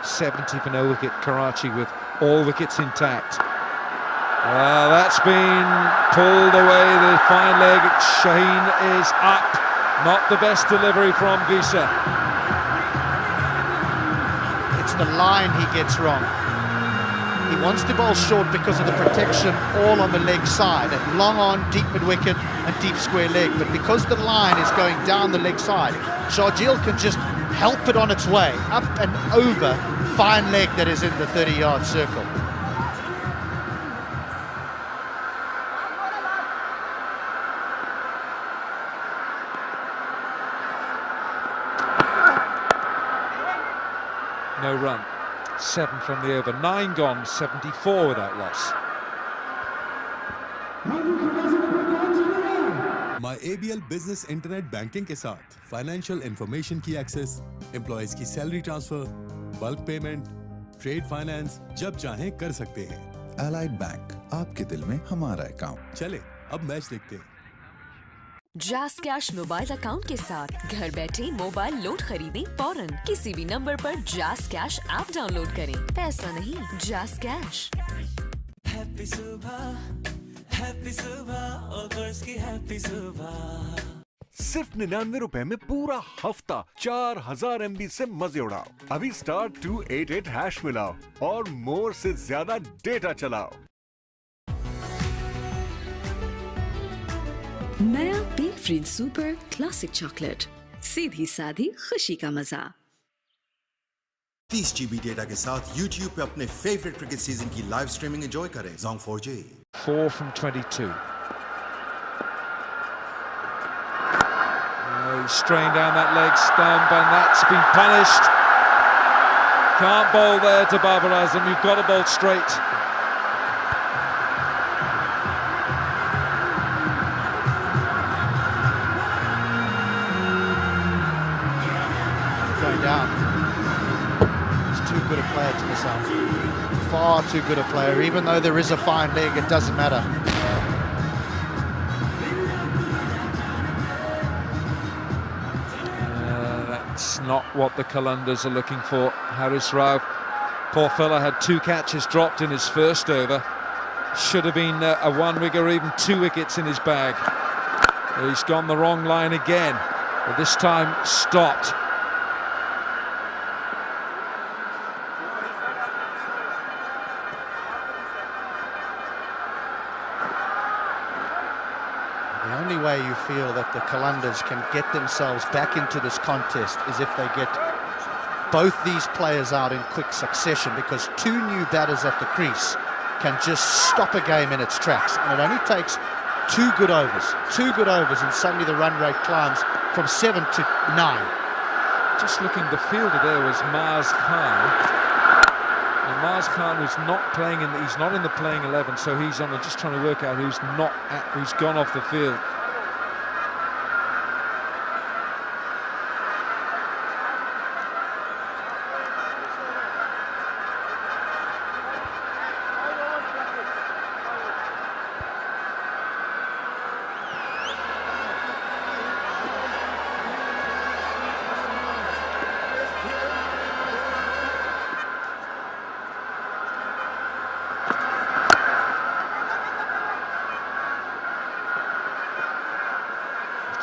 '70 for no wicket, Karachi with all wickets intact. That's been pulled away, the fine leg. Shaheen is up. Not the best delivery from Visa. It's the line he gets wrong. He wants to bowl short because of the protection all on the leg side, and long on, deep mid-wicket and deep square leg. But because the line is going down the leg side, Sharjeel can just help it on its way, up and over fine leg that is in the 30-yard circle. No run. 7 from the over. 9 gone, 74 without loss. My ABL business internet banking के साथ financial information की access, employees की salary transfer, bulk payment, trade finance जब चाहें कर सकते हैं। Allied bank, आपके दिल में हमारा अकाउंट। चले अब मैच देखते हैं। जैज़ कैश मोबाइल अकाउंट के साथ घर बैठे मोबाइल लोड खरीदें फौरन। किसी भी नंबर पर जैज़ कैश ऐप डाउनलोड करें। पैसा नहीं, जैज़ कैश। हैप्पी सुबह ऑफर्स की हैप्पी सुबह। सिर्फ 99 रुपए में पूरा हफ्ता 4000 MB से मजे उड़ाओ। अभी *288# मिलाओ और मोर से ज्यादा डेटा चलाओ। नया big fridge super classic chocolate, सीधी सादी खुशी का मजा। 30 GB डेटा के साथ YouTube पे अपने फेवरेट क्रिकेट सीजन की लाइव स्ट्रीमिंग एंजॉय करें। Zong 4G 4 from 22. He's strained down that leg stump, and that's been punished. Can't bowl there to Babar Azam. You've got to bowl straight. Going down. He's too good a player to miss out. Far too good a player. Even though there is a fine leg, it doesn't matter. That's not what the Qalandars are looking for. Haris Rauf, poor fella, had 2 catches dropped in his first over. Should have been a 1-wicket or even 2 wickets in his bag. He's gone the wrong line again, but this time stopped. The only way you feel that the Qalandars can get themselves back into this contest is if they get both these players out in quick succession, because 2 new batters at the crease can just stop a game in its tracks, and it only takes 2 good overs, and suddenly the run rate climbs from 7 to 9. Just looking, the fielder there was Maz Khan. And Maz Khan was not playing he's not in the playing 11, so he's on just trying to work out who's gone off the field.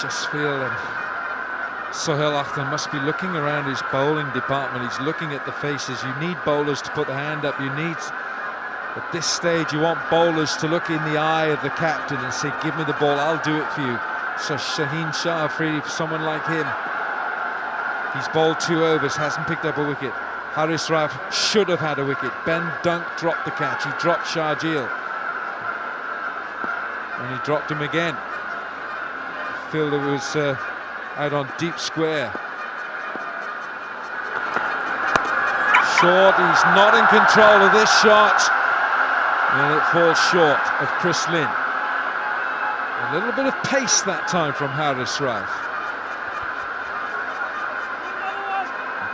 just feel that Sohail Akhtar must be looking around his bowling department. He's looking at the faces. You need bowlers to put the hand up. You need, at this stage, you want bowlers to look in the eye of the captain and say, give me the ball, I'll do it for you. So Shaheen Shah Afridi, for someone like him, he's bowled 2 overs, hasn't picked up a wicket. Haris Rauf should have had a wicket. Ben Dunk dropped the catch. He dropped Sharjeel. And he dropped him again. Fielder was out on deep square. Short, he's not in control of this shot. And it falls short of Chris Lynn. A little bit of pace that time from Haris Rauf.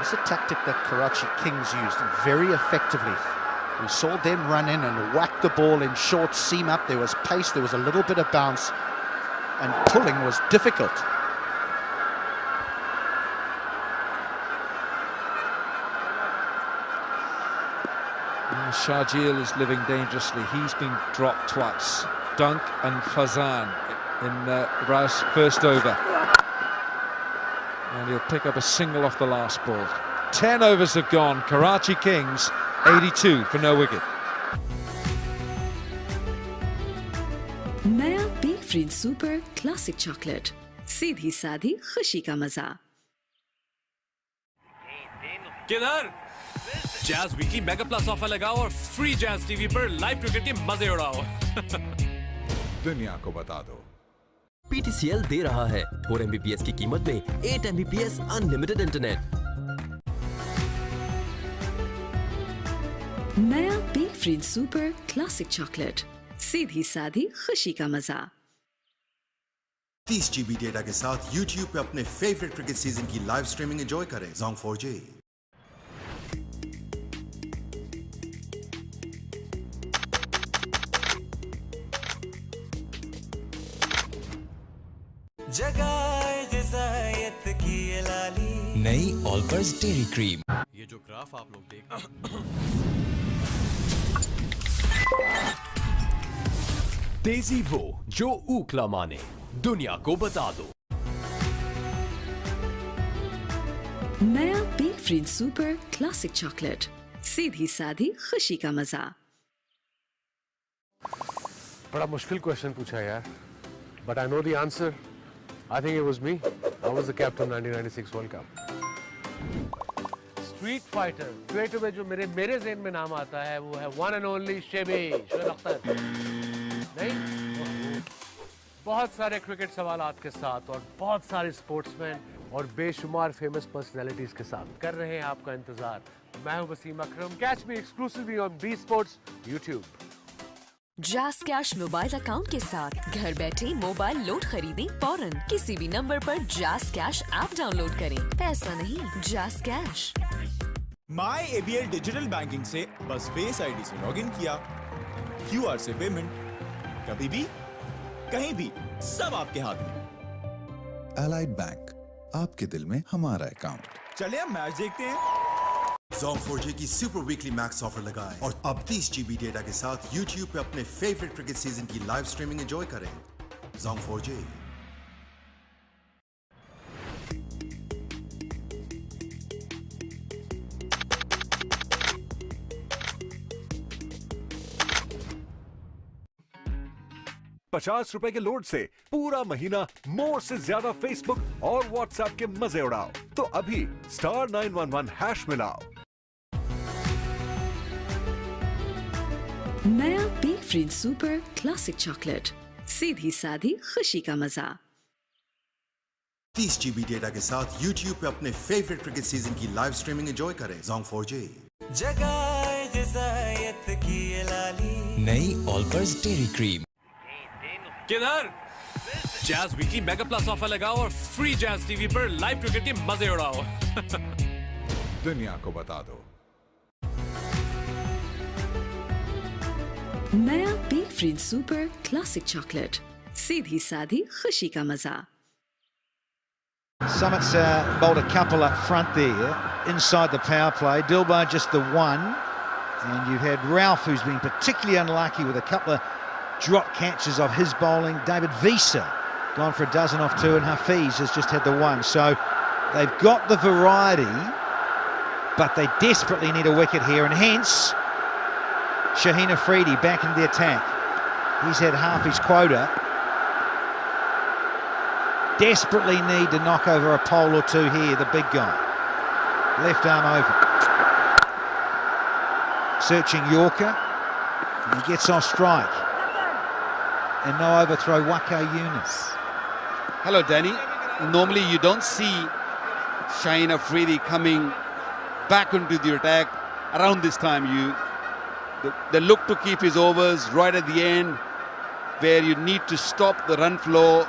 It's a tactic that Karachi Kings used very effectively. We saw them run in and whack the ball in short seam up. There was pace, there was a little bit of bounce, and pulling was difficult. Sharjeel is living dangerously. He's been dropped twice. Dunk and Fazan in Rauf's first over. And he'll pick up a single off the last ball. 10 overs have gone. Karachi Kings 82 for no wicket. नया B फ्रीन super classic chocolate, सीधी साधी खुशी का मजा। किधर? Jazz weekly mega plus offer लगाओ और free Jazz TV पर लाइव क्रिकेट के मजे उड़ाओ। दुनिया को बता दो। PTCL दे रहा है 4 MBPS की कीमत में 8 MBPS अनलिमिटेड इंटरनेट। नया बी फ्रीन सुपर क्लासिक चॉकलेट, सीधी साधी खुशी का मजा। 30 GB डेटा के साथ YouTube पे अपने फेवरेट क्रिकेट सीजन की लाइव स्ट्रीमिंग एंजॉय करें। Zong 4G। जगाए ग़िज़ायत की ये लाली, नई ऑलपर्स डेयरी क्रीम। ये जो ग्राफ आप लोग देख तेजी वो जो ऊखला माने, दुनिया को बता दो। नया बी फ्रीन सुपर क्लासिक चॉकलेट, सीधी साधी खुशी का मजा। बड़ा मुश्किल क्वेश्चन पूछा यार, but I know the answer. I think it was me. I was the captain 1996 World Cup. Street Fighter Twitter में जो मेरे ज़हन में नाम आता है वो है one and only Shoaib Akhtar. नहीं, बहुत सारे क्रिकेट सवालात के साथ और बहुत सारे स्पोर्ट्समैन और बेशुमार फेमस पर्सनालिटीज के साथ कर रहे हैं आपका इंतजार। मैं हूं Wasim Akram. Catch me exclusively on B sports YouTube. Jazz cash mobile account के साथ घर बैठे मोबाइल लोड खरीदें फौरन। किसी भी नंबर पर जैज कैश ऐप डाउनलोड करें। पैसा नहीं, जैज कैश। माई ABL डिजिटल बैंकिंग से बस फेस आईडी से लॉगिन किया, QR से पेमेंट, कभी भी कहीं भी सब आपके हाथ में। एलाइड बैंक, आपके दिल में हमारा अकाउंट। चलिए अब मैच देखते हैं। Zong 4G की सुपर वीकली मैक्स ऑफर लगाएं और अब 30 GB डेटा के साथ YouTube पे अपने फेवरेट क्रिकेट सीजन की लाइव स्ट्रीमिंग एंजॉय करें। Zong 4G। ₹50 के लोड से पूरा महीना मोर से ज्यादा फेसबुक और व्हाट्सएप के मजे उड़ाओ। तो अभी *911# मिलाओ। नया बी फ्रीन सुपर क्लासिक चॉकलेट, सीधी साधी खुशी का मजा। 30 GB डेटा के साथ YouTube पे अपने फेवरेट क्रिकेट सीजन की लाइव स्ट्रीमिंग एंजॉय करें। Zong 4G। जगाए ग़िज़ायत की ये लाली, नई ऑलपर्स डेयरी क्रीम। किधर? Jazz weekly mega plus offer लगाओ और फ्री जैज टीवी पर लाइव क्रिकेट के मजे उड़ाओ। दुनिया को बता दो। नया बी फ्रीन सुपर क्लासिक चॉकलेट, सीधी साधी खुशी का मजा। Summit's bowled a couple up front there, inside the power play. Dilbar just the one. And you've had Rauf, who's been particularly unlucky with a couple of drop catches of his bowling. David Visa gone for a dozen off two, and Hafiz has just had the one. So they've got the variety, but they desperately need a wicket here, and hence Shaheen Afridi back into the attack. He's had half his quota. Desperately need to knock over a pole or two here, the big guy. Left arm over. Searching Yorker, and he gets off strike. And no overthrow, Wako Yunus. Hello, Danny. Normally you don't see Shaheen Afridi coming back into the attack around this time. They look to keep his overs right at the end, where you need to stop the run flow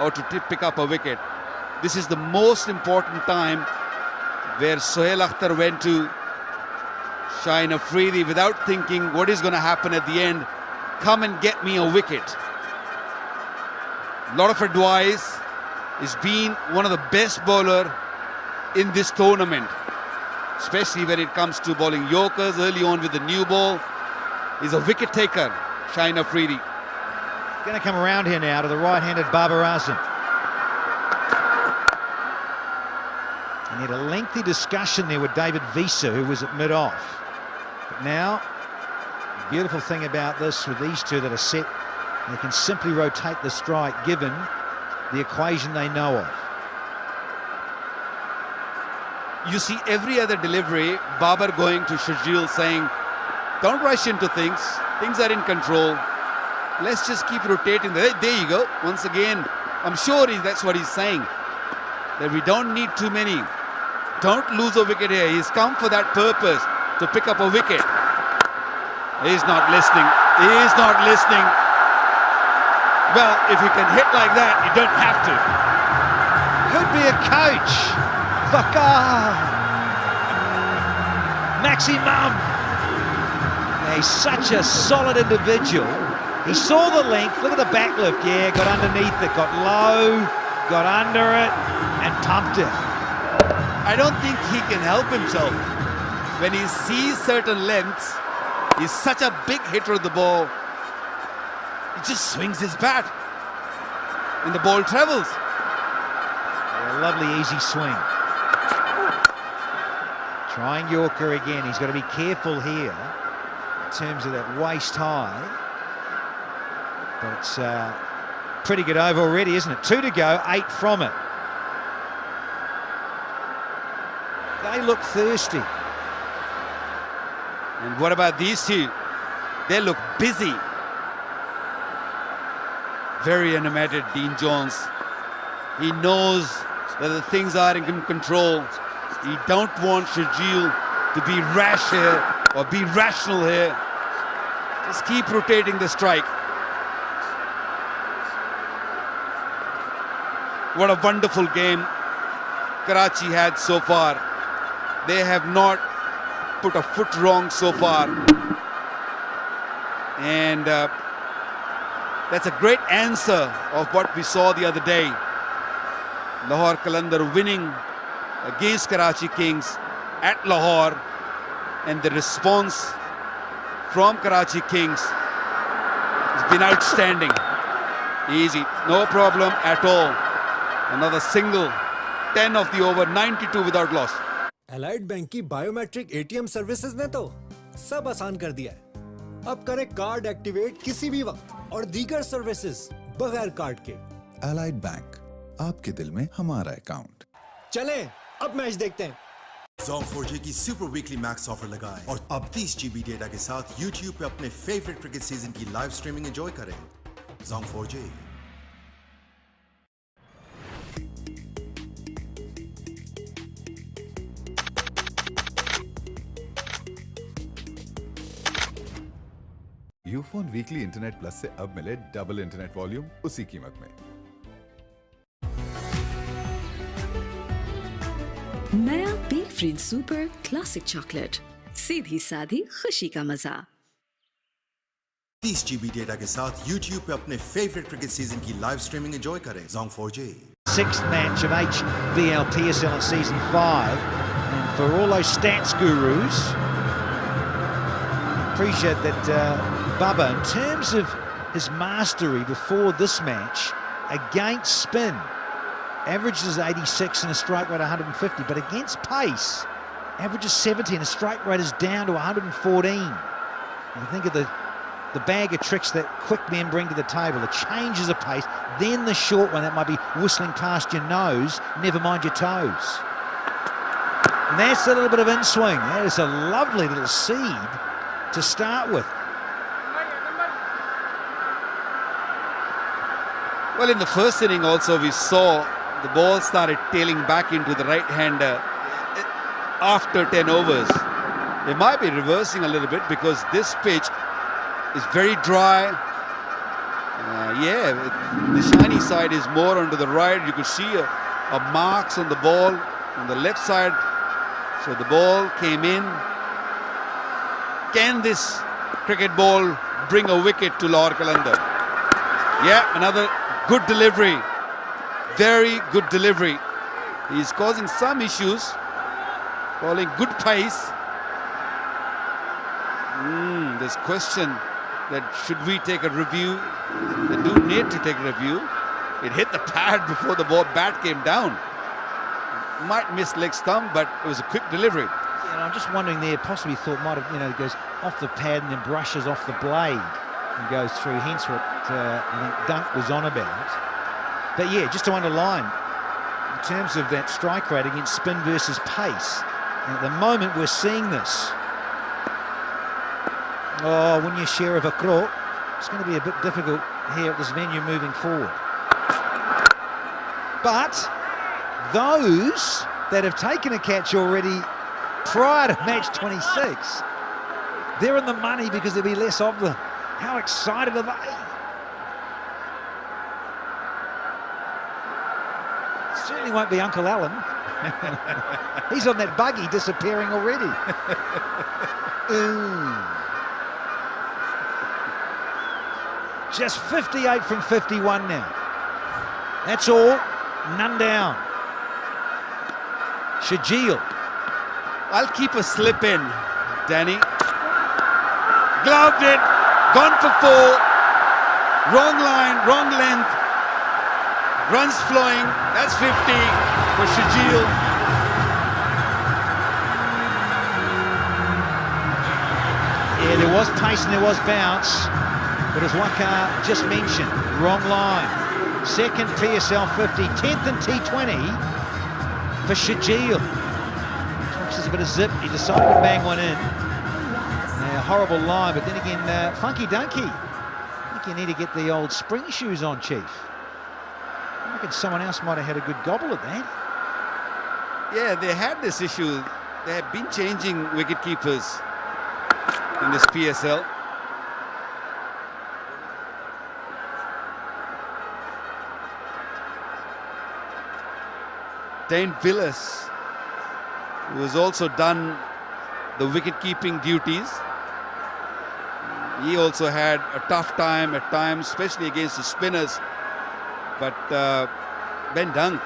or to pick up a wicket. This is the most important time where Sohail Akhtar went to Shaheen Afridi without thinking what is going to happen at the end. Come and get me a wicket. A lot of advice. He's been one of the best bowler in this tournament, especially when it comes to bowling Yorkers early on with the new ball. He's a wicket taker, Shaheen Afridi. Going to come around here now to the right-handed Babar Azam. And he had a lengthy discussion there with David Visa, who was at mid-off. But now, the beautiful thing about this with these two that are set, they can simply rotate the strike given the equation they know of. You see every other delivery, Babar going to Shajil saying, don't rush into things. Things are in control. Let's just keep rotating. There you go. Once again, I'm sure that's what he's saying. That we don't need too many. Don't lose a wicket here. He's come for that purpose, to pick up a wicket. He's not listening. He is not listening. Well, if you can hit like that, you don't have to. Could be a coach. Bakar. Maximum. He's such a solid individual. He saw the length, look at the back lift, yeah, got underneath it, got low, got under it, and pumped it. I don't think he can help himself. When he sees certain lengths, he's such a big hitter of the ball, he just swings his bat, and the ball travels. Yeah, lovely easy swing. Trying Yorker again, he's got to be careful here in terms of that waist high. But it's pretty good over already, isn't it? 2 to go, 8 from it. They look thirsty. And what about these two? They look busy. Very animated, Dean Jones. He knows that the things are in control. He don't want Shajil to be rash here or be rational here. Just keep rotating the strike. What a wonderful game Karachi had so far. They have not put a foot wrong so far. And that's a great answer of what we saw the other day. Lahore Qalandar winning against Karachi Kings at Lahore. And the response from Karachi Kings has been outstanding. Easy, no problem at all. Another single, 10 of the over, 92 without loss. Allied Bank की biometric ATM services ने तो सब आसान कर दिया है। अब करें कार्ड एक्टिवेट किसी भी वक्त और दीगर सर्विसेज बगैर कार्ड के। Allied Bank, आपके दिल में हमारा अकाउंट। चलें, अब मैच देखते हैं। Zong 4G की सुपर वीकली मैक्स ऑफर लगाएं और अब 30 GB डेटा के साथ YouTube पे अपने फेवरेट क्रिकेट सीजन की लाइव स्ट्रीमिंग एंजॉय करें। Zong 4G। Ufone weekly internet plus से अब मिले डबल इंटरनेट वॉल्यूम उसी कीमत में। नया big fridge super classic chocolate, सीधी साधी खुशी का मजा। 30 GB डेटा के साथ YouTube पे अपने फेवरेट क्रिकेट सीजन की लाइव स्ट्रीमिंग एंजॉय करें। Zong 4G। 6th match of HBL PSL in season 5, and for all those stats gurus, appreciate that Bubba, in terms of his mastery before this match, against spin averages 86 and a strike rate 150, but against pace averages 70 and a strike rate is down to 114. You think of the bag of tricks that quick men bring to the table, the changes of pace, then the short one that might be whistling past your nose, never mind your toes. And that's a little bit of in-swing. That is a lovely little seed to start with. Well, in the first inning also we saw the ball started tailing back into the right-hander after 10 overs. They might be reversing a little bit because this pitch is very dry. The shiny side is more onto the right. You could see a marks on the ball on the left side. So the ball came in. Can this cricket ball bring a wicket to Lahore Qalandar? Yeah, another good delivery. Very good delivery. He's causing some issues. Calling good pace. There's question that should we take a review? They do need to take a review. It hit the pad before the bat came down. Might miss leg stump, but it was a quick delivery. And I'm just wondering there, possibly thought might have, it goes off the pad and then brushes off the blade and goes through, hence what I think Dunk was on about. But yeah, just to underline, in terms of that strike rate against spin versus pace, and at the moment we're seeing this. Oh, when you share of a crore, it's going to be a bit difficult here at this venue moving forward. But those that have taken a catch already prior to match 26, they're in the money because there'll be less of them. How excited are they? Certainly won't be Uncle Alan. He's on that buggy disappearing already. Just 58 from 51 now. That's all. None down. Shajil. I'll keep a slip in, Danny. Gloved it. Gone for 4. Wrong line, wrong length. Runs flowing. That's 50 for Shajil. Yeah, there was pace and there was bounce. But as Wakar just mentioned, wrong line. Second PSL 50, 10th and T20 for Shajil. There's a bit of zip. He decided to bang one in. A horrible line, but then again, funky dunky. I think you need to get the old spring shoes on, Chief. I reckon someone else might have had a good gobble at that. Yeah, they had this issue. They have been changing wicket keepers in this PSL. Dane Villas, who has also done the wicket-keeping duties. He also had a tough time at times, especially against the spinners. But Ben Dunk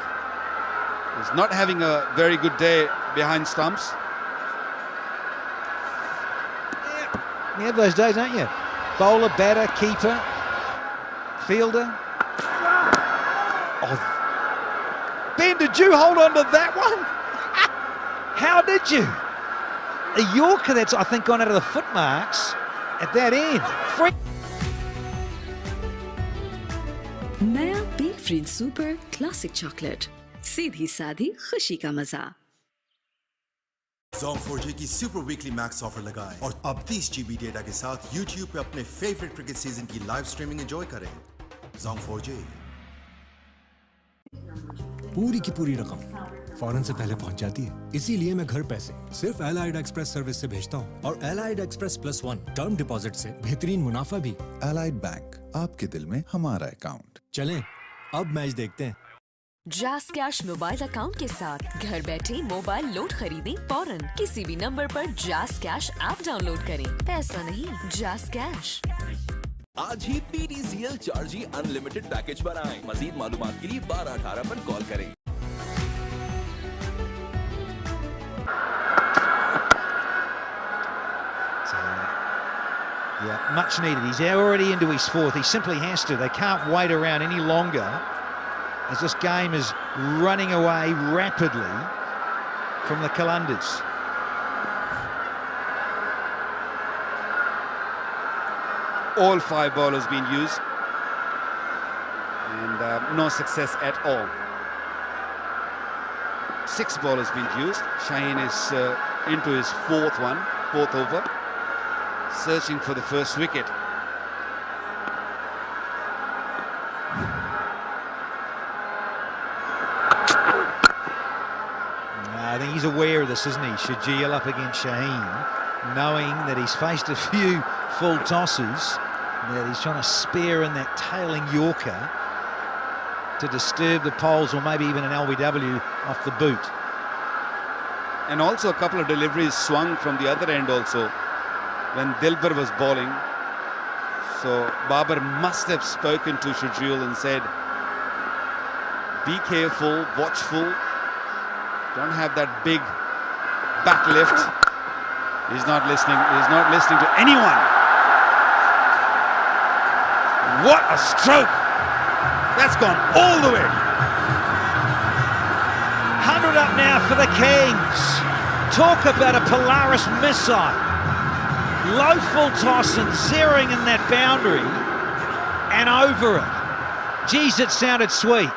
is not having a very good day behind stumps. You have those days, don't you? Bowler, batter, keeper, fielder. Oh. Ben, did you hold on to that one? How did you? A Yorker that's, I think, gone out of the foot marks at that end. नया big fridge super classic chocolate, सीधी साधी खुशी का मजा। Zong 4G की super weekly max offer लगाएं और अब 30 GB डेटा के साथ YouTube पे अपने फेवरेट क्रिकेट सीजन की लाइव स्ट्रीमिंग एंजॉय करें। Zong 4G। पूरी की पूरी रकम फौरन से पहले पहुंच जाती है, इसीलिए मैं घर पैसे सिर्फ एलाइड एक्सप्रेस सर्विस से भेजता हूं और एलाइड एक्सप्रेस +1 टर्म डिपॉजिट से बेहतरीन मुनाफा भी। एलाइड बैंक, आपके दिल में हमारा अकाउंट। चलें, अब मैच देखते हैं। जैस कैश मोबाइल अकाउंट के साथ घर बैठे मोबाइल लोड खरीदें फौरन। किसी भी नंबर पर जैस कैश ऐप डाउनलोड करें। पैसा नहीं, जैस कैश। आज ही PTCL 4G अनलिमिटेड पैकेज पर आएं। मजीद मालूमात के लिए 1218 पर कॉल करें। Yeah, much needed. He's already into his fourth. He simply has to. They can't wait around any longer as this game is running away rapidly from the Qalandars. All 5 bowlers being used and no success at all. 6 bowlers being used. Shaheen is into his fourth over, searching for the first wicket. I think he's aware of this, isn't he? Shajeel up against Shaheen, knowing that he's faced a few full tosses, that he's trying to spare in that tailing Yorker to disturb the poles or maybe even an LBW off the boot. And also a couple of deliveries swung from the other end also when Dilbar was bowling. So Babar must have spoken to Shajeel and said, be careful, watchful, don't have that big back lift. He's not listening to anyone. What a stroke! That's gone all the way. 100 up now for the Kings. Talk about a Polaris missile. Low full toss and zeroing in that boundary and over it. Geez, it sounded sweet.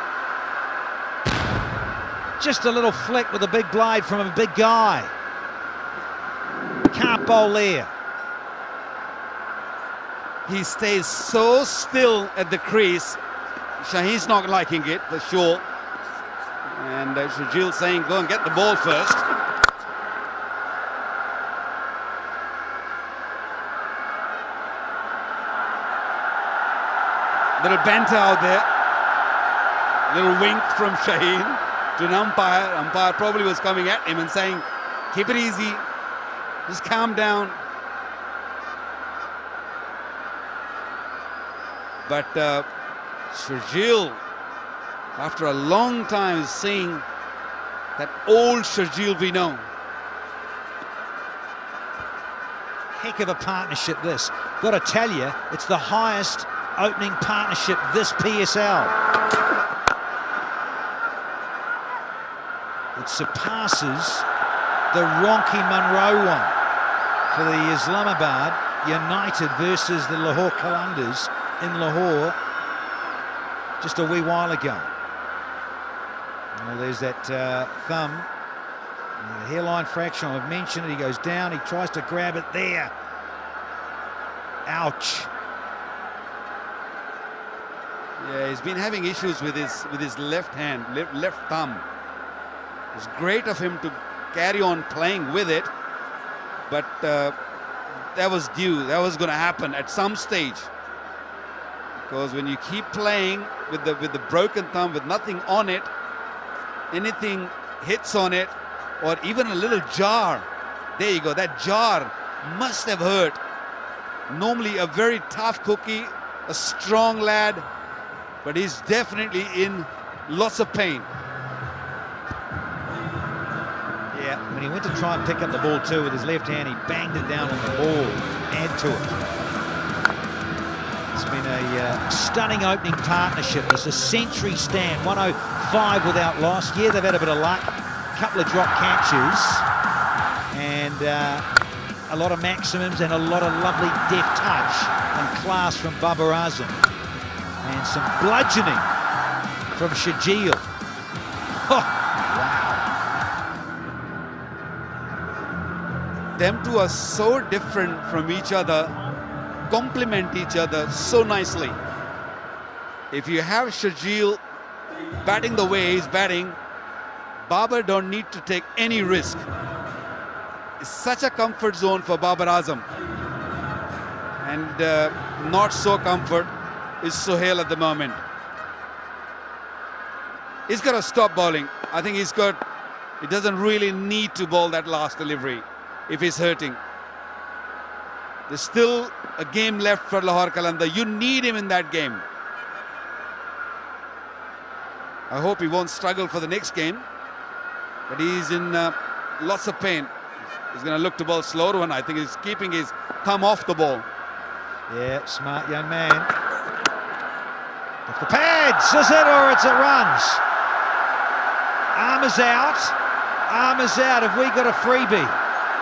Just a little flick with a big blade from a big guy. Can't bowl there. He stays so still at the crease. Shaheen's not liking it for sure. And Shajeel saying, go and get the ball first. Little banter out there. Little wink from Shaheen to an umpire. Umpire probably was coming at him and saying, keep it easy. Just calm down. But Shajeel, after a long time, is seeing that old Shajeel we know. Heck of a partnership this. Got to tell you, it's the highest opening partnership this PSL. It surpasses the Ronki Munro one for the Islamabad United versus the Lahore Qalandars in Lahore just a wee while ago. Well, there's that thumb. The hairline fraction, I've mentioned it. He goes down, he tries to grab it there. Ouch. Yeah, he's been having issues with his left hand, left thumb. It's great of him to carry on playing with it, but that was due. That was going to happen at some stage. Because when you keep playing with the broken thumb, with nothing on it, anything hits on it, or even a little jar, there you go, that jar must have hurt. Normally a very tough cookie, a strong lad, but he's definitely in lots of pain. Yeah, when he went to try and pick up the ball too with his left hand, he banged it down on the ball, add to it. It's been a stunning opening partnership. It's a century stand, 105 without loss. Yeah, they've had a bit of luck, a couple of drop catches, and a lot of maximums and a lot of lovely deft touch and class from Babar Azam. And some bludgeoning from Shajeel. Oh, wow. Them two are so different from each other, complement each other so nicely. If you have Shajeel batting the way he's batting, Babar don't need to take any risk. It's such a comfort zone for Babar Azam. And not so comfort is Sohail at the moment. He's got to stop bowling. I think he doesn't really need to bowl that last delivery if he's hurting. There's still a game left for Lahore Qalandar. You need him in that game. I hope he won't struggle for the next game, but he's in lots of pain. He's going to look to bowl slower one. I think he's keeping his thumb off the ball. Yeah, smart young man. Off the pads, is it, or it's a runs? Arm is out. Arm is out. Have we got a freebie?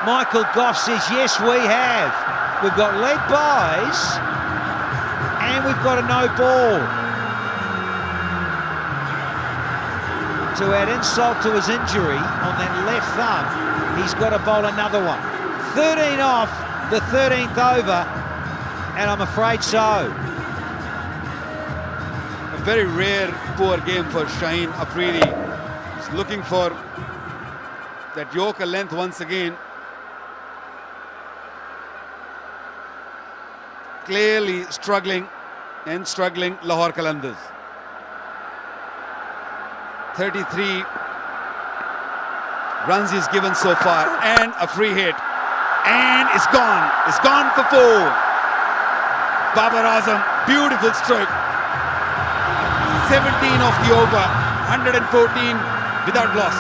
Michael Goff says, yes, we have. We've got leg buys and we've got a no ball. To add insult to his injury on that left thumb, he's got to bowl another one. 13 off, the 13th over, and I'm afraid so. A very rare poor game for Shaheen Afridi. He's looking for that Yorker length once again. Clearly struggling Lahore Qalandars. 33 runs he's given so far, and a free hit, and it's gone for 4. Babar Azam, beautiful stroke. 17 off the over, 114 without loss.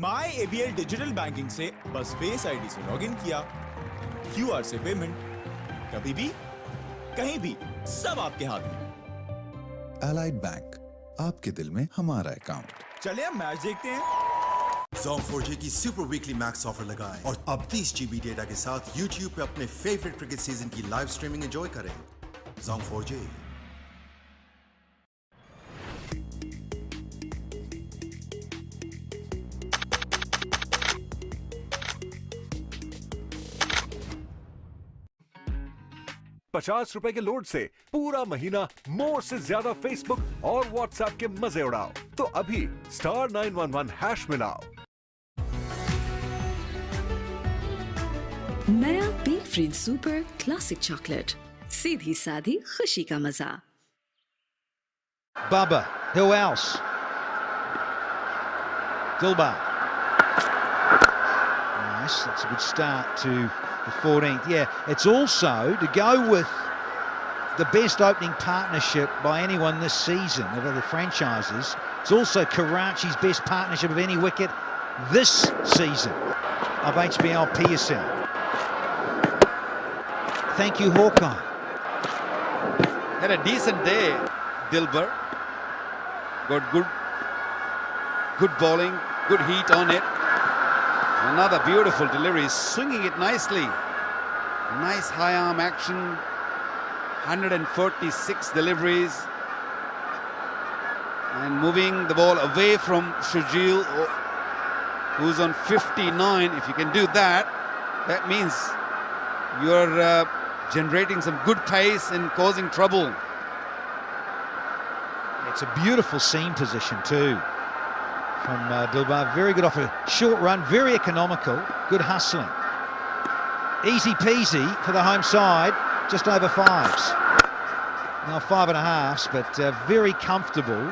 My ABL digital banking से बस face ID से login किया, QR से payment, कभी भी कहीं भी सब आपके हाथ में। एलाइड बैंक, आपके दिल में हमारा अकाउंट। चलिए अब मैच देखते हैं। Zong 4G की सुपर वीकली मैक्स ऑफर लगाएं और अब 30 GB डेटा के साथ YouTube पे अपने फेवरेट क्रिकेट सीजन की लाइव स्ट्रीमिंग एंजॉय करें। Zong 4G। ₹50 के लोड से पूरा महीना मोर से ज्यादा फेसबुक और व्हाट्सएप के मजे उड़ाओ। तो अभी *911# मिलाओ। नया big fridge super classic chocolate, सीधी साधी खुशी का मजा। Bubba, who else? Dilbar. Nice, that's a good start to the 14th. Yeah, it's also to go with the best opening partnership by anyone this season of other franchises. It's also Karachi's best partnership of any wicket this season of HBL PSL. Thank you, Hawkeye. Had a decent day, Dilbar. Got good bowling, good heat on it. Another beautiful delivery, swinging it nicely. Nice high arm action. 146 deliveries. And moving the ball away from Shujil, who's on 59. If you can do that, that means you're generating some good pace and causing trouble. It's a beautiful seam position too from Dilbar. Very good off a short run, very economical, good hustling. Easy peasy for the home side, just over 5s. Now 5.5s, but very comfortable,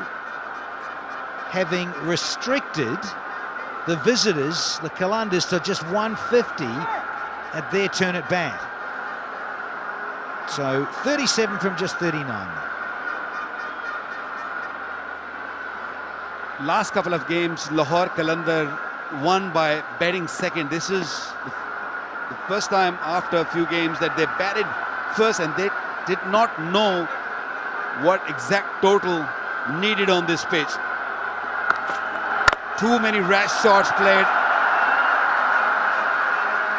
having restricted the visitors, the Qalandars, to just 150 at their turn at bat. So 37 from just 39. Last couple of games, Lahore Qalandar won by batting second. This is the first time after a few games that they batted first, and they did not know what exact total needed on this pitch. Too many rash shots played.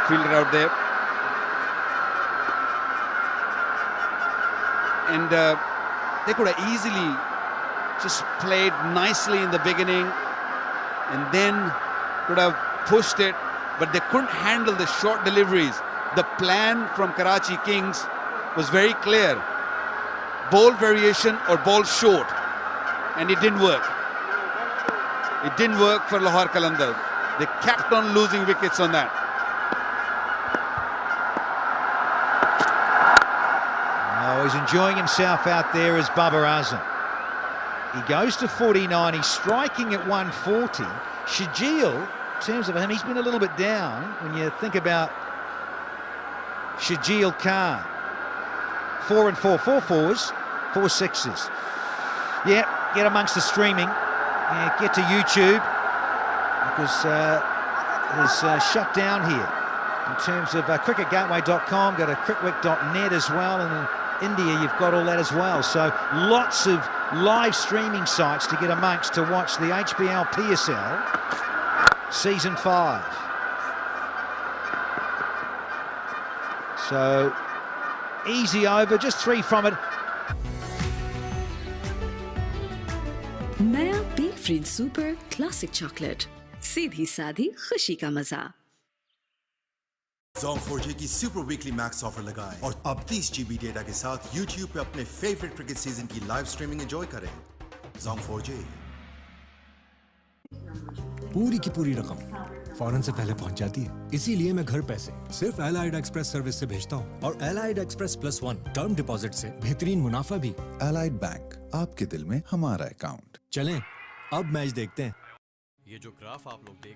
Fielder out there. And they could have easily just played nicely in the beginning and then could have pushed it, but they couldn't handle the short deliveries. The plan from Karachi Kings was very clear. Ball variation or ball short, and it didn't work. It didn't work for Lahore Qalandar. They kept on losing wickets on that. Oh, he's enjoying himself out there as Babar Azam. He goes to 49, he's striking at 140. Shajil, in terms of him, he's been a little bit down when you think about Shajil Khan. 4 and 4, 4 4s, 4 6s. Yeah, get amongst the streaming. get to YouTube because it is shut down here. In terms of cricketgateway.com, go to crickwick.net as well, and in India you've got all that as well. So lots of live streaming sites to get amongst to watch the HBL PSL Season 5. So easy over, just 3 from it. नया big fridge super classic chocolate, सीधी साधी खुशी का मजा। Zong 4G की super weekly max offer लगाएं और अब 30 GB डेटा के साथ YouTube पे अपने फेवरेट क्रिकेट सीजन की लाइव स्ट्रीमिंग एंजॉय करें। Zong 4G। पूरी की पूरी रकम फौरन से पहले पहुंच जाती है, इसीलिए मैं घर पैसे सिर्फ एलाइड एक्सप्रेस सर्विस से भेजता हूं। और एलाइड एक्सप्रेस +1 टर्म डिपॉजिट से बेहतरीन मुनाफा भी। एलाइड बैंक, आपके दिल में हमारा अकाउंट। चलें, अब मैच देखते हैं। ये जो ग्राफ आप लोग देख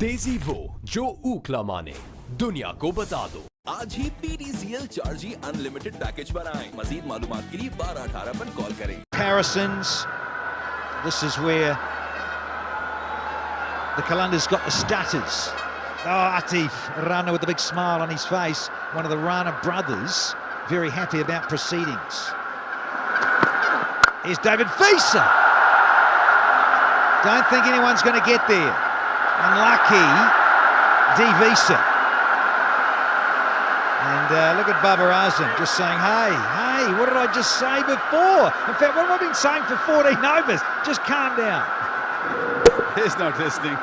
तेजी वो जो ऊखला माने, दुनिया को बता दो। आज ही PTCL 4G अनलिमिटेड पैकेज बनाएं। मजीद मालूमात के लिए 1218 पर कॉल करें। Comparisons. This is where the Qalandar's got the stutters. Oh, Atif Rana with a big smile on his face. One of the Rana brothers, very happy about proceedings. Here's David Fisa. Don't think anyone's going to get there. Unlucky, D. Visa. And look at Babar Azam just saying, hey, what did I just say before? In fact, what have I been saying for 14 overs? Just calm down. He's not listening.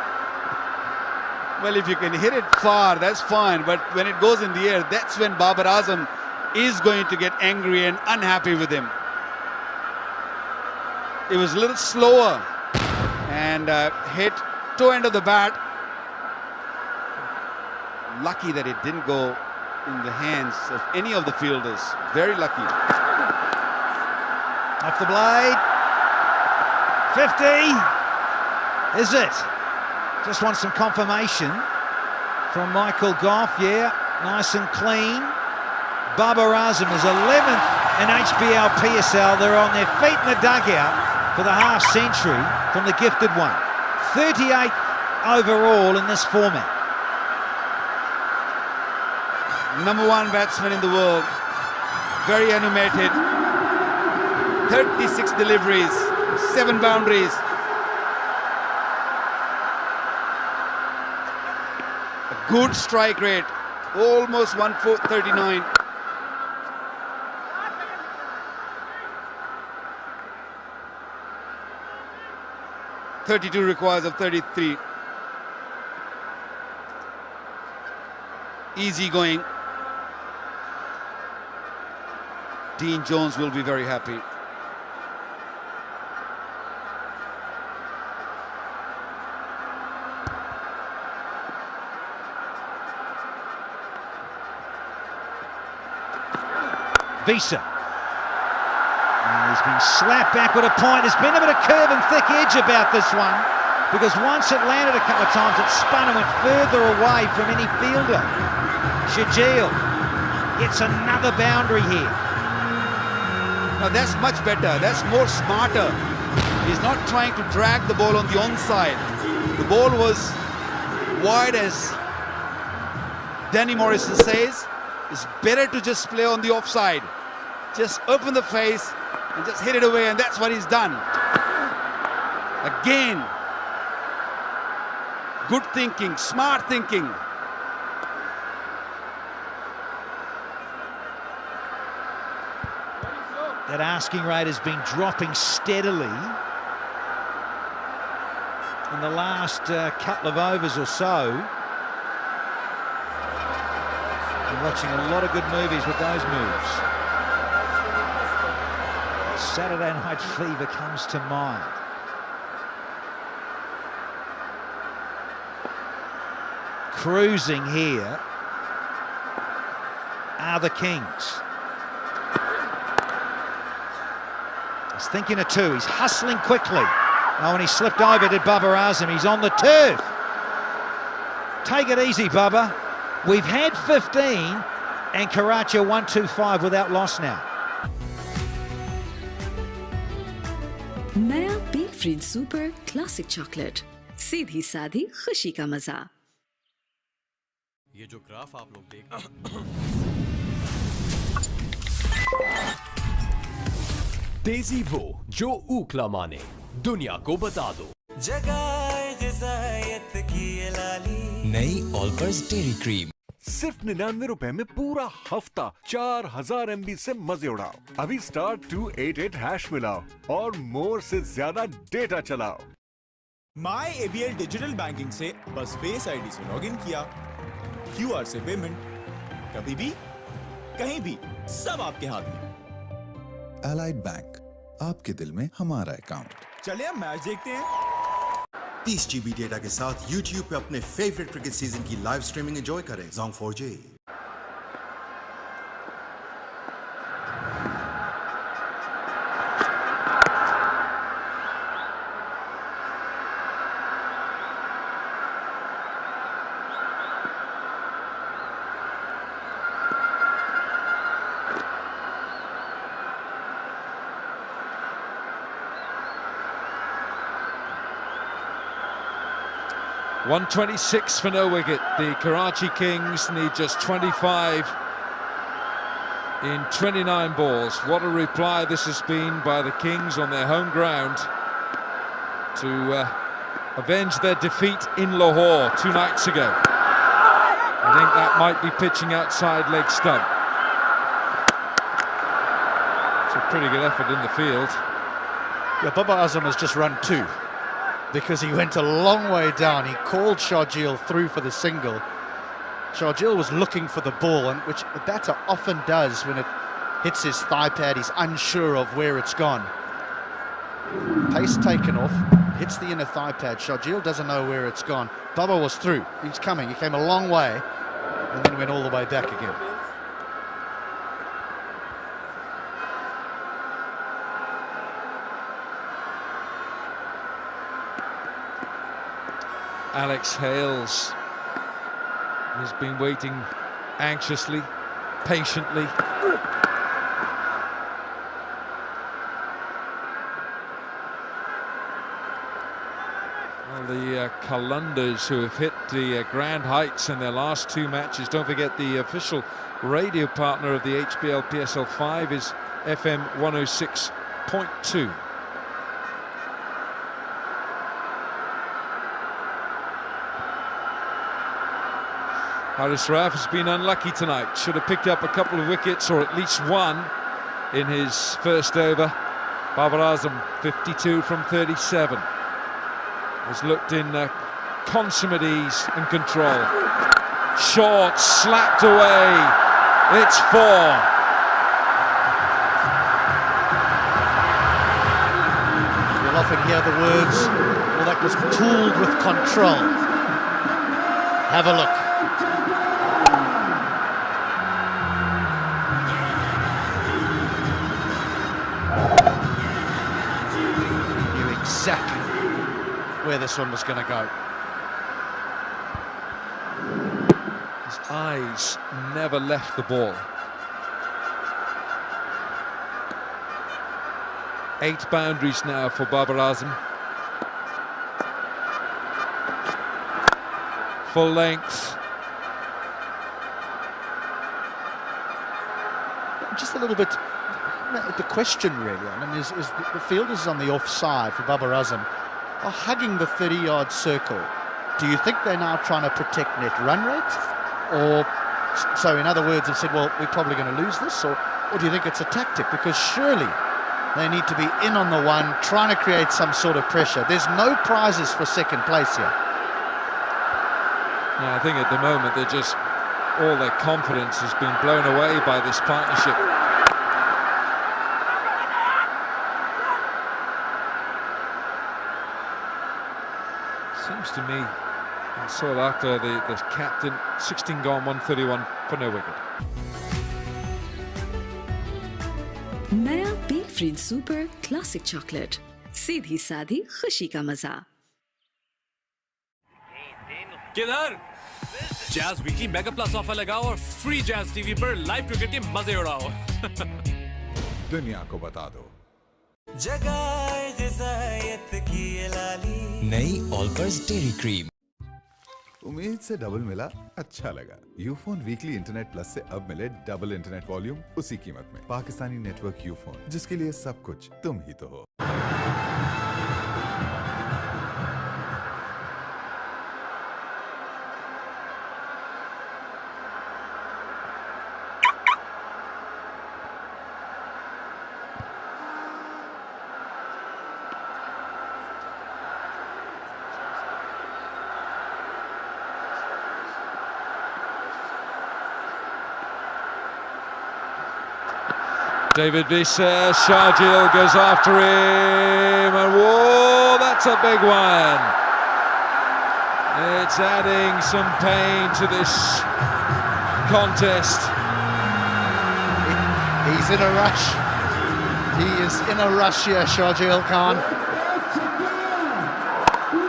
Well, if you can hit it far, that's fine. But when it goes in the air, that's when Babar Azam is going to get angry and unhappy with him. It was a little slower and hit toe end of the bat. Lucky that it didn't go in the hands of any of the fielders. Very lucky. Off the blade. 50. Is it? Just want some confirmation from Michael Goff. Yeah, nice and clean. Babar Azam is 11th in HBL PSL. They're on their feet in the dugout for the half century from the gifted one. 38th overall in this format. #1 batsman in the world. Very animated. 36 deliveries, 7 boundaries. A good strike rate, almost 139. .32 requires of 33. Easy going. Dean Jones will be very happy. Visa. And he's been slapped back with a point. There's been a bit of curve and thick edge about this one, because once it landed a couple of times, it spun and went further away from any fielder. Shajil gets another boundary here. Now that's much better. That's more smarter. He's not trying to drag the ball on the onside. The ball was wide, as Danny Morrison says. It's better to just play on the offside. Just open the face and just hit it away, and that's what he's done. Again, good thinking, smart thinking. That asking rate has been dropping steadily in the last couple of overs or so. Been watching a lot of good movies with those moves. Saturday Night Fever comes to mind. Cruising here are the Kings. He's thinking of two. He's hustling quickly. Oh, and he slipped over to Babar Azam. He's on the turf. Take it easy, Bubba. We've had 15 and Karachi 125 without loss now. नया big fridge super classic chocolate, सीधी सादी खुशी का मजा। ये जो graph आप लोग देख तेजी वो जो ऊखला माने, दुनिया को बता दो। जगाए ग़िज़ायत की ये लाली, नई ऑलपर्स डेयरी क्रीम सिर्फ 99 रुपए में पूरा हफ्ता 4000 MB से मजे उड़ाओ। अभी स्टार 288 हैश मिलाओ और मोर से ज्यादा डेटा चलाओ। माई ABL डिजिटल बैंकिंग से बस फेस आईडी से लॉगिन किया, QR से पेमेंट, कभी भी कहीं भी सब आपके हाथ में। एलाइड बैंक, आपके दिल में हमारा अकाउंट। चलिए अब मैच देखते हैं। 30 GB डेटा के साथ YouTube पे अपने फेवरेट क्रिकेट सीजन की लाइव स्ट्रीमिंग एंजॉय करें। Zong 4J। .126 for no wicket. The Karachi Kings need just 25 in 29 balls. What a reply this has been by the Kings on their home ground to avenge their defeat in Lahore 2 nights ago. I think that might be pitching outside leg stump. It's a pretty good effort in the field. Yeah, Babar Azam has just run 2. Because he went a long way down. He called Sharjeel through for the single. Sharjeel was looking for the ball, and which the batter often does when it hits his thigh pad. He's unsure of where it's gone. Pace taken off, hits the inner thigh pad. Sharjeel doesn't know where it's gone. Bubba was through. He's coming. He came a long way and then went all the way back again. Alex Hales has been waiting anxiously, patiently. Well, the Kalunders who have hit the grand heights in their last 2 matches. Don't forget the official radio partner of the HBL PSL 5 is FM 106.2. Haris Rauf has been unlucky tonight. Should have picked up a couple of wickets, or at least one, in his first over. Babar Azam, 52 from 37. Has looked in consummate ease and control. Short, slapped away. It's 4. You'll often hear the words, well, that was tooled with control. Have a look. Exactly where this one was going to go. His eyes never left the ball. 8 boundaries now for Babar Azam. Full length. Just a little bit. The question really, I mean, is the fielders on the offside for Babar Azam are hugging the 30-yard circle. Do you think they're now trying to protect net run rate? Or, so in other words, have said, well, we're probably going to lose this? Or do you think it's a tactic? Because surely they need to be in on the one, trying to create some sort of pressure. There's no prizes for second place here. No, I think at the moment they're just, all their confidence has been blown away by this partnership. Seems to me, I saw it after the captain, 16 gone, 131 for no wicket. नया big fridge super classic chocolate, सीधी सादी खुशी का मजा। किधर? Jazz weekly mega plus offer लगाओ और free Jazz TV पर लाइव क्रिकेट के मजे उड़ाओ। दुनिया को बता दो। जगाए नई ऑलपर्स डेयरी क्रीम। उम्मीद से डबल मिला, अच्छा लगा। यूफोन वीकली इंटरनेट प्लस से अब मिले डबल इंटरनेट वॉल्यूम उसी कीमत में। पाकिस्तानी नेटवर्क यूफोन, जिसके लिए सब कुछ तुम ही तो हो। David Visa, Sharjeel goes after him, and whoa, that's a big one. It's adding some pain to this contest. He's in a rush. He is in a rush here, Sharjeel Khan.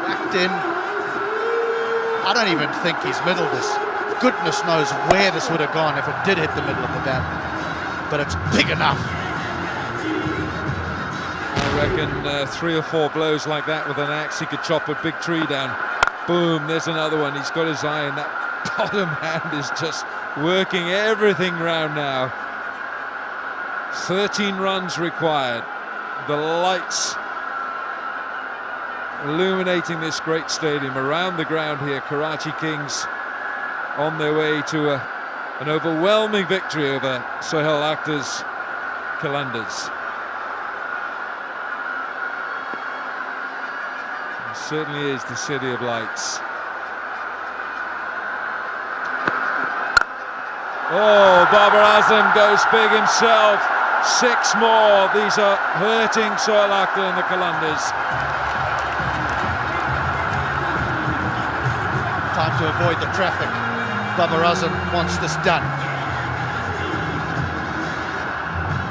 Backed in. I don't even think he's middled this. Goodness knows where this would have gone if it did hit the middle of the bat. But it's big enough. I reckon 3 or 4 blows like that with an axe, he could chop a big tree down. Boom, there's another one. He's got his eye, and that bottom hand is just working everything round now. 13 runs required. The lights illuminating this great stadium around the ground here. Karachi Kings on their way to an overwhelming victory over Sohail Akhtar's Qalandars. It certainly is the city of lights. Oh, Babar Azam goes big himself. 6 more. These are hurting Sohail Akhtar and the Qalandars. Time to avoid the traffic. Babar Azam wants this done.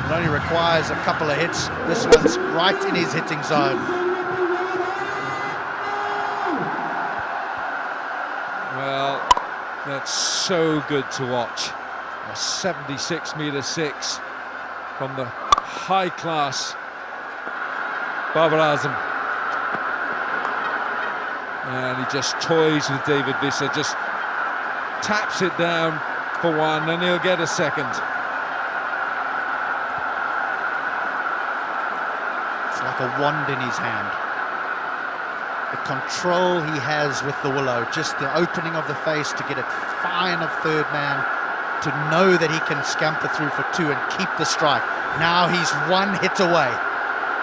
It only requires a couple of hits. This one's right in his hitting zone. Well, that's so good to watch. A 76-metre 6 from the high-class Babar Azam. And he just toys with David Visa, just taps it down for one, and he'll get a second. It's like a wand in his hand. The control he has with the willow, just the opening of the face to get it fine of third man, to know that he can scamper through for 2 and keep the strike. Now he's 1 hit away,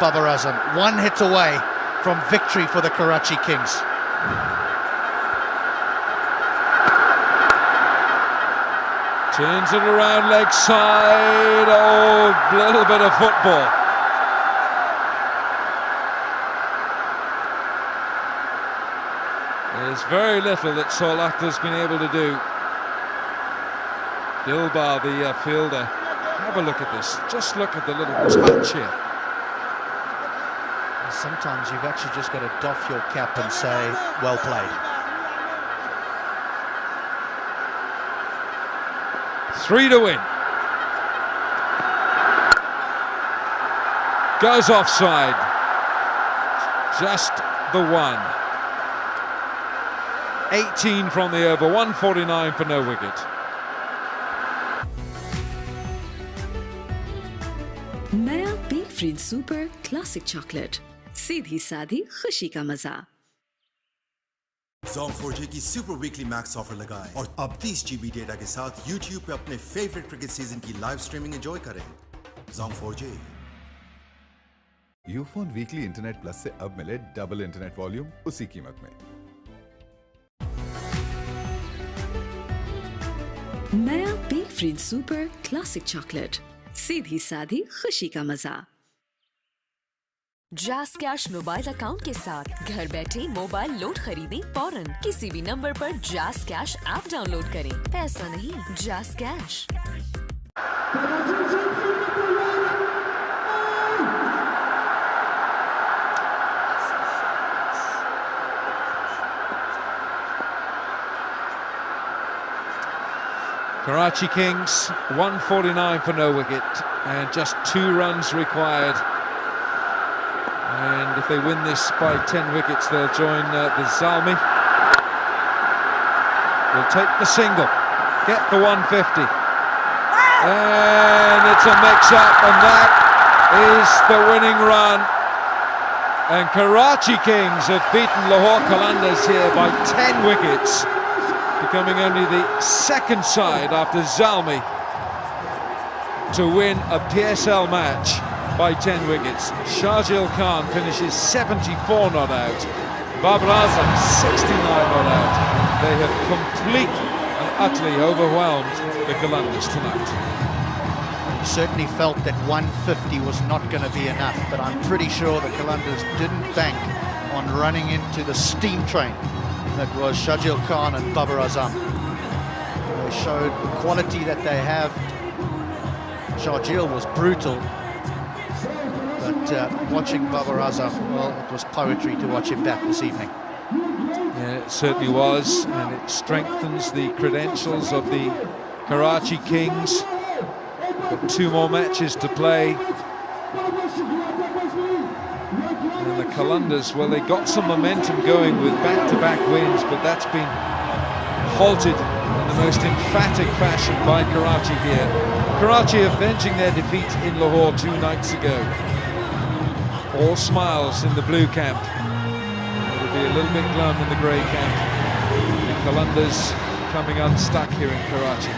Babar Azam, 1 hit away from victory for the Karachi Kings. Turns it around leg side. Oh, little bit of football. There's very little that Sohail Akhtar's been able to do. Dilbar, the fielder. Have a look at this. Just look at the little touch here. Sometimes you've actually just got to doff your cap and say, well played. 3 to win. Goes offside. Just the one. 18 from the over, 149 for no wicket. नया big fridge super classic chocolate, सीधी सादी खुशी का मजा। Zong 4G की super weekly max offer लगाएं और अब 30 GB डेटा के साथ YouTube पे अपने फेवरेट क्रिकेट सीजन की लाइव स्ट्रीमिंग एंजॉय करें। Zong 4G। Ufone weekly internet plus से अब मिले डबल इंटरनेट वॉल्यूम उसी कीमत में। नया big fridge super classic chocolate, सीधी सादी खुशी का मजा। जैज़ कैश मोबाइल अकाउंट के साथ घर बैठे मोबाइल लोड खरीदें फौरन। किसी भी नंबर पर जैज़ कैश ऐप डाउनलोड करें। पैसा नहीं, jazz cash. Karachi Kings 149 for no wicket and just 2 runs required. And if they win this by 10 wickets, they'll join the Zalmi. Will take the single, get the 150. And it's a mix-up, and that is the winning run. And Karachi Kings have beaten Lahore Qalandars here by 10 wickets, becoming only the second side after Zalmi to win a PSL match by 10 wickets. Shahjil Khan finishes 74 not out. Babar Azam 69 not out. They have completely and utterly overwhelmed the Qalandars tonight. You certainly felt that 150 was not going to be enough, but I'm pretty sure the Qalandars didn't bank on running into the steam train that was Shahjil Khan and Babar Azam. They showed the quality that they have. Shahjil was brutal, but watching Babar Azam, well, it was poetry to watch him bat this evening. Yeah, it certainly was, and it strengthens the credentials of the Karachi Kings. Got 2 more matches to play. And the Qalandars, well, they got some momentum going with back-to-back wins, but that's been halted in the most emphatic fashion by Karachi here. Karachi avenging their defeat in Lahore 2 nights ago. All smiles in the blue camp. It'll be a little bit glum in the grey camp. The Qalandars coming unstuck here in Karachi.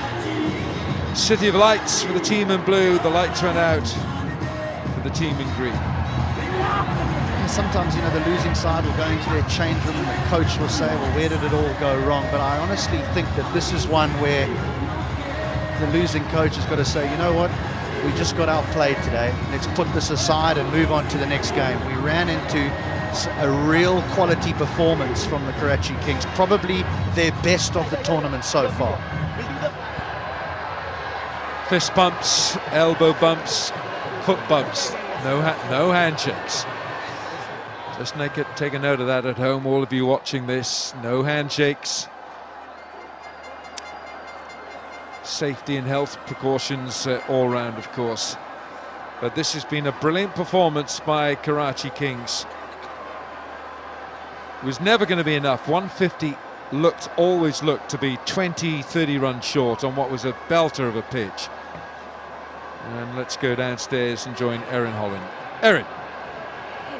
City of lights for the team in blue. The lights went out for the team in green. Sometimes, you know, the losing side will go into their change room and the coach will say, well, where did it all go wrong? But I honestly think that this is one where the losing coach has got to say, you know what, we just got outplayed today. Let's put this aside and move on to the next game. We ran into a real quality performance from the Karachi Kings, probably their best of the tournament so far. Fist bumps, elbow bumps, foot bumps, no handshakes. Just take a note of that at home, all of you watching this. No handshakes. Safety and health precautions all round, of course. But this has been a brilliant performance by Karachi Kings. It was never going to be enough. 150 always looked to be 20-30 runs short on what was a belter of a pitch. And let's go downstairs and join Erin Holland. Erin.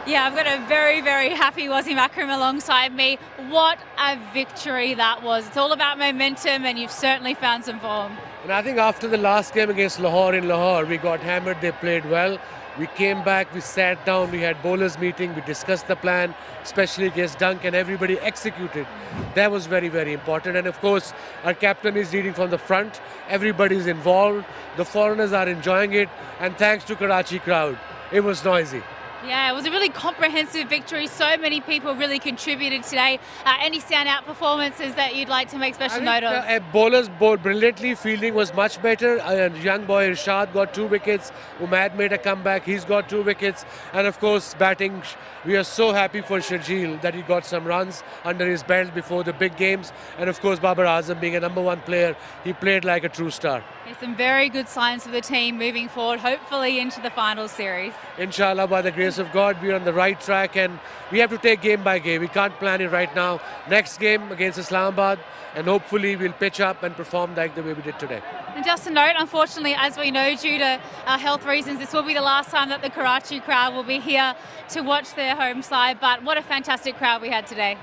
Yeah, I've got a very, very happy Wasim Akram alongside me. What a victory that was. It's all about momentum, and you've certainly found some form. And I think after the last game against Lahore in Lahore, we got hammered, they played well. We came back, we sat down, we had bowlers meeting, we discussed the plan, especially against Dunk, and everybody executed. That was very, very important. And of course, our captain is leading from the front. Everybody's involved. The foreigners are enjoying it. And thanks to Karachi crowd, it was noisy. Yeah, it was a really comprehensive victory. So many people really contributed today. Any standout performances that you'd like to make special note of? Bowlers bowled brilliantly. Fielding was much better. Young boy Irshad got 2 wickets. Umaid made a comeback. He's got 2 wickets. And of course, batting, we are so happy for Shahjil that he got some runs under his belt before the big games. And of course, Babar Azam being a #1 player, he played like a true star. There's some very good signs for the team moving forward, hopefully into the final series. Inshallah, by the grace of God, we're on the right track, and we have to take game by game. We can't plan it right now. Next game against Islamabad, and hopefully we'll pitch up and perform like the way we did today. And just a note, unfortunately, as we know, due to health reasons, this will be the last time that the Karachi crowd will be here to watch their home side, but what a fantastic crowd we had today.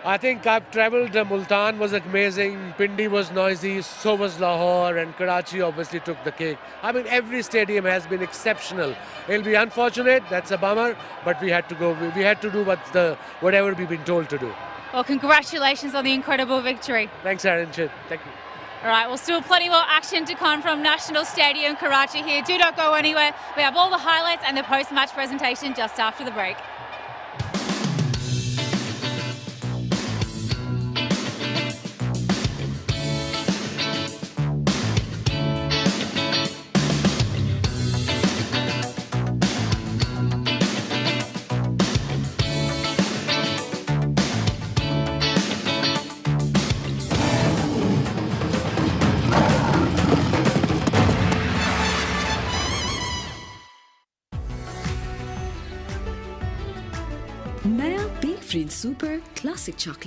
I think I've travelled. Multan was amazing, Pindi was noisy, so was Lahore, and Karachi obviously took the cake. I mean, every stadium has been exceptional. It'll be unfortunate, that's a bummer, but we had to go. We had to do whatever we've been told to do. Well, congratulations on the incredible victory. Thanks, Aaron. Thank you. All right, well, still plenty more action to come from National Stadium, Karachi here. Do not go anywhere. We have all the highlights and the post-match presentation just after the break. नया B fridge super classic chocolate.